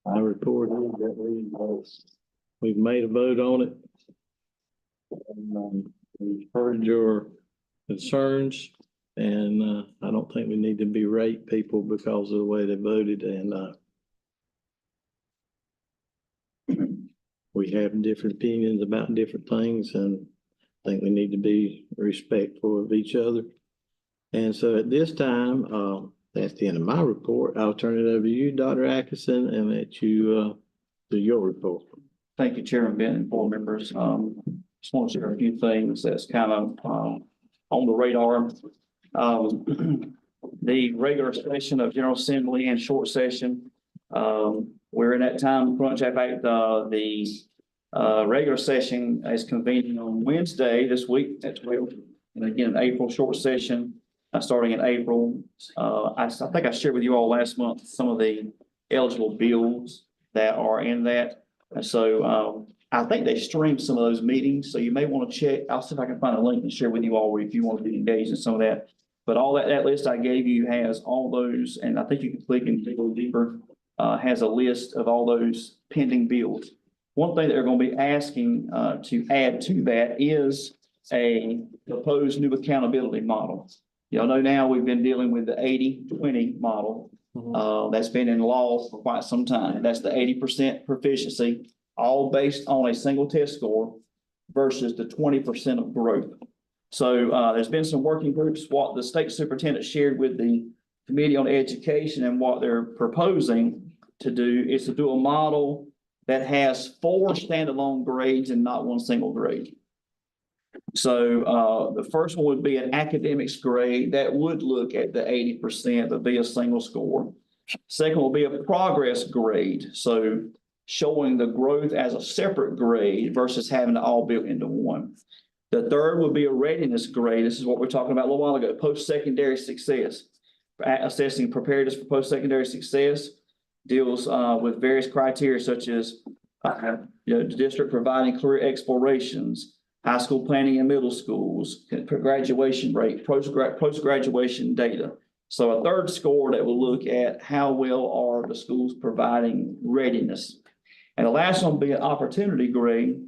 I reported that we've made a vote on it. And, we've heard your concerns, and I don't think we need to berate people because of the way they voted, and we have different opinions about different things, and I think we need to be respectful of each other. And so at this time, that's the end of my report. I'll turn it over to you, Dr. Atkinson, and let you do your report. Thank you, Chairman Bennett and board members. Just want to share a few things that's kind of on the radar. The regular session of General Assembly and short session. We're in that time crunch. In fact, the regular session is convening on Wednesday this week at 12. And again, April short session starting in April. I think I shared with you all last month some of the eligible bills that are in that. And so I think they streamed some of those meetings, so you may want to check. I'll see if I can find a link and share with you all if you want to be engaged in some of that. But all that list I gave you has all those, and I think you can click and dig a little deeper, has a list of all those pending bills. One thing that they're going to be asking to add to that is a proposed new accountability model. Y'all know now we've been dealing with the 80-20 model. That's been in law for quite some time. That's the 80% proficiency, all based on a single test score versus the 20% of growth. So there's been some working groups. What the state superintendent shared with the Committee on Education and what they're proposing to do is to do a model that has 4 standalone grades and not 1 single grade. So the first one would be an academics grade that would look at the 80%, but be a single score. Second will be a progress grade. So showing the growth as a separate grade versus having it all built into one. The third would be a readiness grade. This is what we're talking about a little while ago, post-secondary success. Assessing preparedness for post-secondary success deals with various criteria such as the district providing career explorations, high school planning in middle schools, graduation rate, post-graduation data. So a third score that will look at how well are the schools providing readiness And the last one will be an opportunity grade,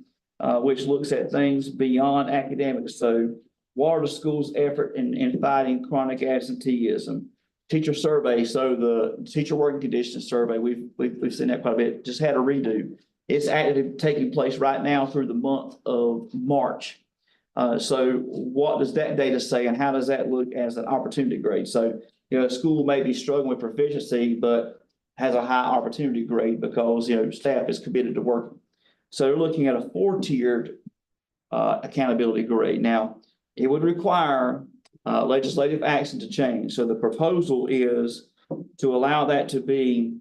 which looks at things beyond academics. So what are the school's effort in fighting chronic absenteeism? Teacher survey, so the teacher working conditions survey, we've seen that quite a bit, just had a redo. It's actually taking place right now through the month of March. So what does that data say and how does that look as an opportunity grade? So, you know, a school may be struggling with proficiency, but has a high opportunity grade because, you know, staff is committed to working. So they're looking at a 4-tiered accountability grade. Now, it would require legislative action to change. So the proposal is to allow that to be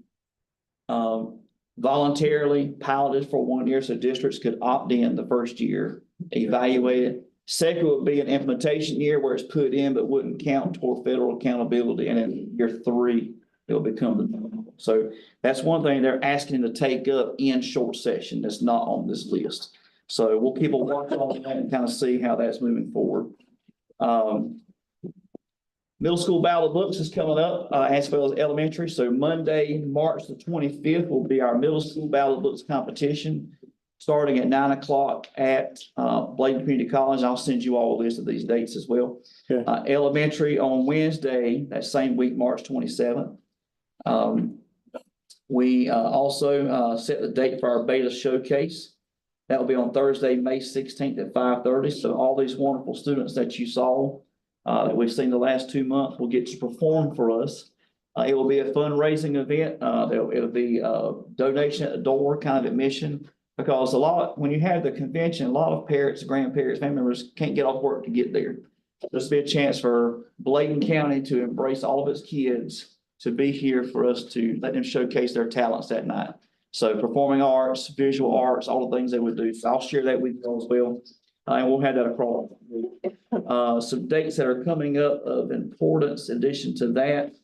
voluntarily piloted for 1 year, so districts could opt in the first year, evaluate it. Second would be an implementation year where it's put in but wouldn't count toward federal accountability, and in year 3, it'll become the normal. So that's one thing they're asking to take up in short session that's not on this list. So we'll keep a watch on that and kind of see how that's moving forward. Middle school ballot books is coming up, as well as elementary. So Monday, March the 25th will be our middle school ballot books competition, starting at 9 o'clock at Bladen Community College. I'll send you all a list of these dates as well. Elementary on Wednesday, that same week, March 27th. We also set the date for our beta showcase. That will be on Thursday, May 16th at 5:30. So all these wonderful students that you saw that we've seen the last 2 months will get to perform for us. It will be a fundraising event. It'll be donation at the door kind of admission, because when you have the convention, a lot of parents, grandparents, family members can't get off work to get there. There's be a chance for Bladen County to embrace all of its kids to be here for us to let them showcase their talents that night. So performing arts, visual arts, all the things they would do. So I'll share that with you as well. And we'll have that across. Some dates that are coming up of importance in addition to that.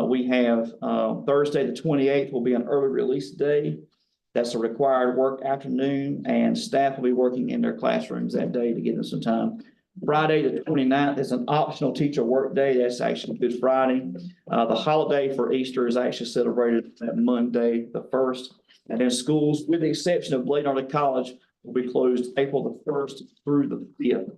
We have Thursday, the 28th will be an early release day. That's a required work afternoon, and staff will be working in their classrooms that day to give them some time. Friday, the 29th is an optional teacher work day. That's actually Good Friday. The holiday for Easter is actually celebrated that Monday, the 1st. And then schools, with the exception of Bladen Early College, will be closed April the 1st through the 5th.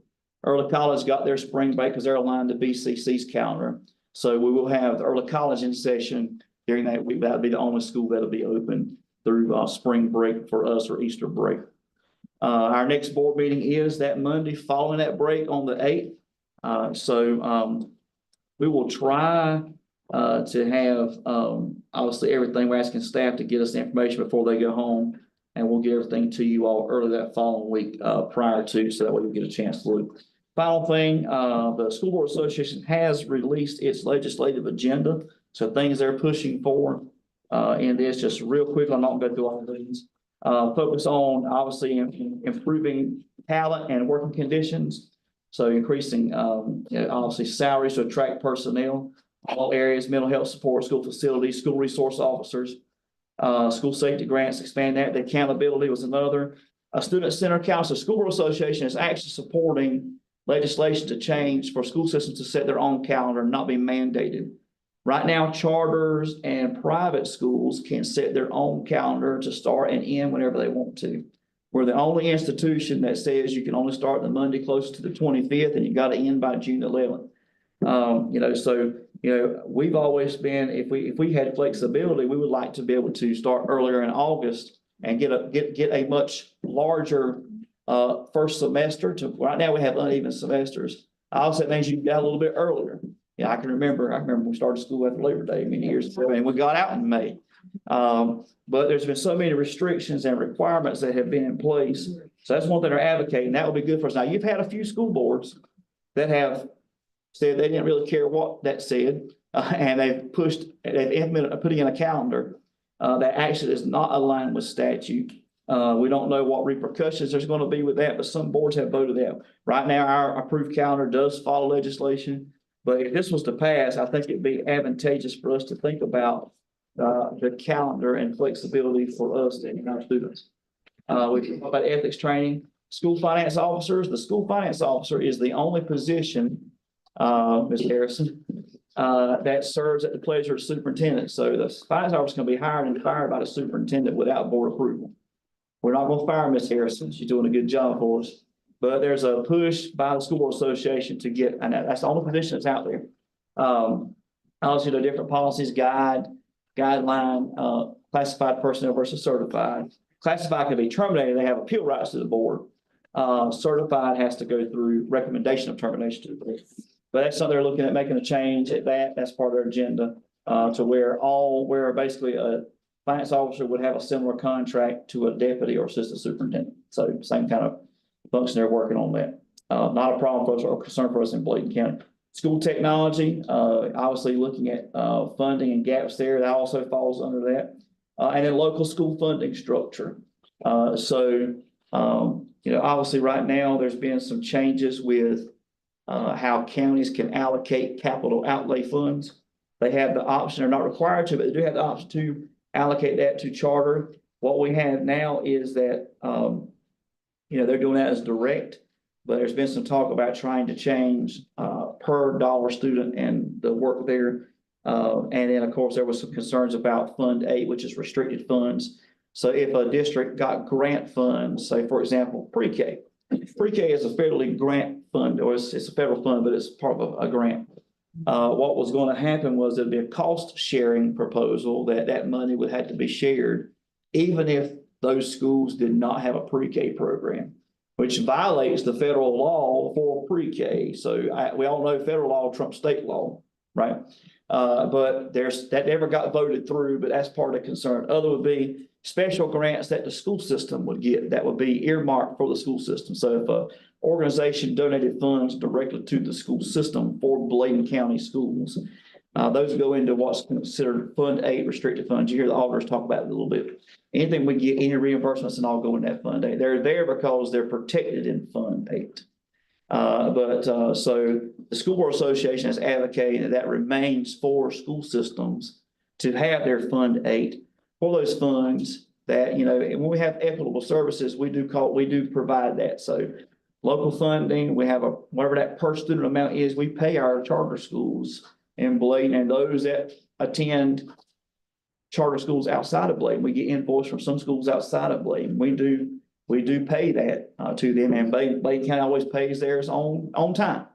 Early College got their spring break because they're aligned to BCC's calendar. So we will have the Early College in session during that week. That'll be the only school that'll be open through spring break for us, or Easter break. Our next board meeting is that Monday following that break on the 8th. We will try to have obviously everything. We're asking staff to get us the information before they go home, and we'll get everything to you all early that following week prior to, so that way you get a chance to look. Final thing, the School Board Association has released its legislative agenda. So things they're pushing for in this, just real quick, I'm not going to go through all of these. Focus on obviously improving talent and working conditions. So increasing obviously salaries to attract personnel, all areas, mental health support, school facilities, school resource officers, school safety grants, expand that. The accountability was another. A student center council, School Board Association is actually supporting legislation to change for school systems to set their own calendar and not be mandated. Right now, charters and private schools can set their own calendar to start and end whenever they want to. We're the only institution that says you can only start the Monday closest to the 25th and you got to end by June 11th. We've always been, if we had flexibility, we would like to be able to start earlier in August and get a much larger first semester. Right now we have uneven semesters. Also, it means you got a little bit earlier. Yeah, I remember we started school after Labor Day many years ago, and we got out in May. But there's been so many restrictions and requirements that have been in place. So that's one thing they're advocating. That would be good for us. Now, you've had a few school boards that have said they didn't really care what that said, and they've implemented putting in a calendar that actually is not aligned with statute. We don't know what repercussions there's going to be with that, but some boards have voted that. Right now, our approved calendar does follow legislation. But if this was to pass, I think it'd be advantageous for us to think about the calendar and flexibility for us and our students. We talk about ethics training, school finance officers. The school finance officer is the only position, Ms. Harrison, that serves at the pleasure of the superintendent. So the finance officer is going to be hired and fired by the superintendent without board approval. We're not gonna fire Miss Harrison. She's doing a good job for us. But there's a push by the School Board Association to get, and that's the only position that's out there. Obviously, there are different policies, guideline, classified personnel versus certified. Classified can be terminated. They have appeal rights to the board. Certified has to go through recommendation of termination to the board. But that's something they're looking at, making a change at that. That's part of their agenda, to where basically a finance officer would have a similar contract to a deputy or assistant superintendent. So same kind of function, they're working on that. Not a problem for us or concern for us in Bladen County. School technology, obviously looking at funding and gaps there, that also falls under that. And then local school funding structure. Obviously right now, there's been some changes with how counties can allocate capital outlay funds. They have the option, they're not required to, but they do have the option to allocate that to charter. What we have now is that, they're doing that as direct, but there's been some talk about trying to change per dollar student and the work there. And then, of course, there was some concerns about Fund 8, which is restricted funds. So if a district got grant funds, say, for example, pre-K. Pre-K is a federally grant fund, or it's a federal fund, but it's part of a grant. What was going to happen was there'd be a cost sharing proposal that money would have to be shared, even if those schools did not have a pre-K program, which violates the federal law for pre-K. So we all know federal law trumps state law, right? But that never got voted through, but that's part of the concern. Other would be special grants that the school system would get that would be earmarked for the school system. So if a organization donated funds directly to the school system for Bladen County schools, those go into what's considered Fund 8 restricted funds. You hear the auditors talk about it a little bit. Anything we get, any reimbursements, and all go in that Fund 8. They're there because they're protected in Fund 8. So the School Board Association has advocated that remains for school systems to have their Fund 8 for those funds that, when we have equitable services, we do provide that. So local funding, we have whatever that per student amount is, we pay our charter schools in Bladen and those that attend charter schools outside of Bladen. We get invoice from some schools outside of Bladen. We do pay that to them, and Bladen County always pays theirs on time.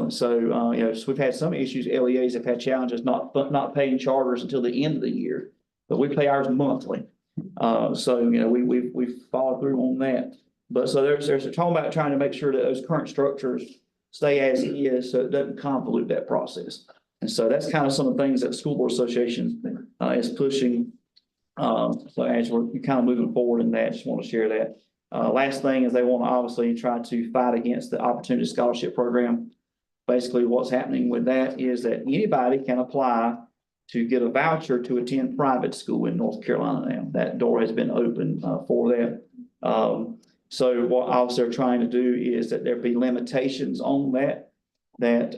So we've had some issues. LEAs have had challenges not paying charters until the end of the year, but we pay ours monthly. We've followed through on that. But so there's talking about trying to make sure that those current structures stay as is, so it doesn't convolute that process. And so that's kind of some of the things that the School Board Association is pushing. So as we're kind of moving forward in that, just want to share that. Last thing is they want to obviously try to fight against the Opportunity Scholarship Program. Basically, what's happening with that is that anybody can apply to get a voucher to attend private school in North Carolina now. That door has been open for that. So what obviously they're trying to do is that there be limitations on that. They've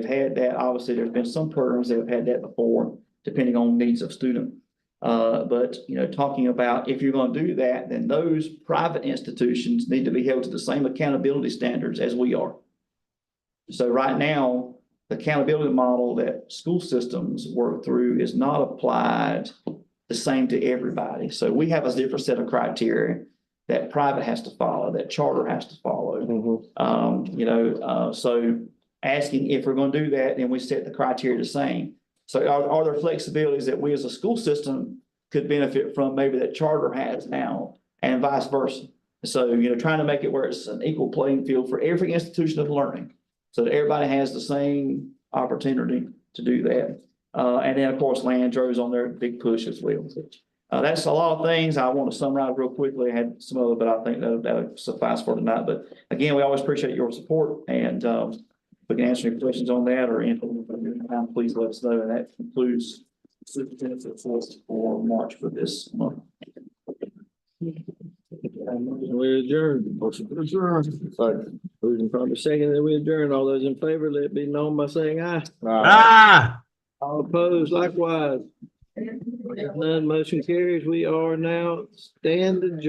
had that. Obviously, there's been some programs that have had that before, depending on needs of student. But talking about if you're going to do that, then those private institutions need to be held to the same accountability standards as we are. So right now, the accountability model that school systems work through is not applied the same to everybody. So we have a different set of criteria that private has to follow, that charter has to follow. So asking if we're going to do that, then we set the criteria the same. So are there flexibilities that we as a school system could benefit from maybe that charter has now and vice versa? So, trying to make it where it's an equal playing field for every institution of learning so that everybody has the same opportunity to do that. And then, of course, Landro's on their big push as well. That's a lot of things. I want to summarize real quickly. I had some other, but I think that'll suffice for tonight. But again, we always appreciate your support, and if we can answer any questions on that or anything, please let us know. And that concludes superintendent's report for March for this month. We adjourn. Motion to adjourn. Sorry. Moving from the second that we adjourn. All those in favor, let it be known by saying aye. Aye. All opposed, likewise. None, motion carries. We are now stand adjourned.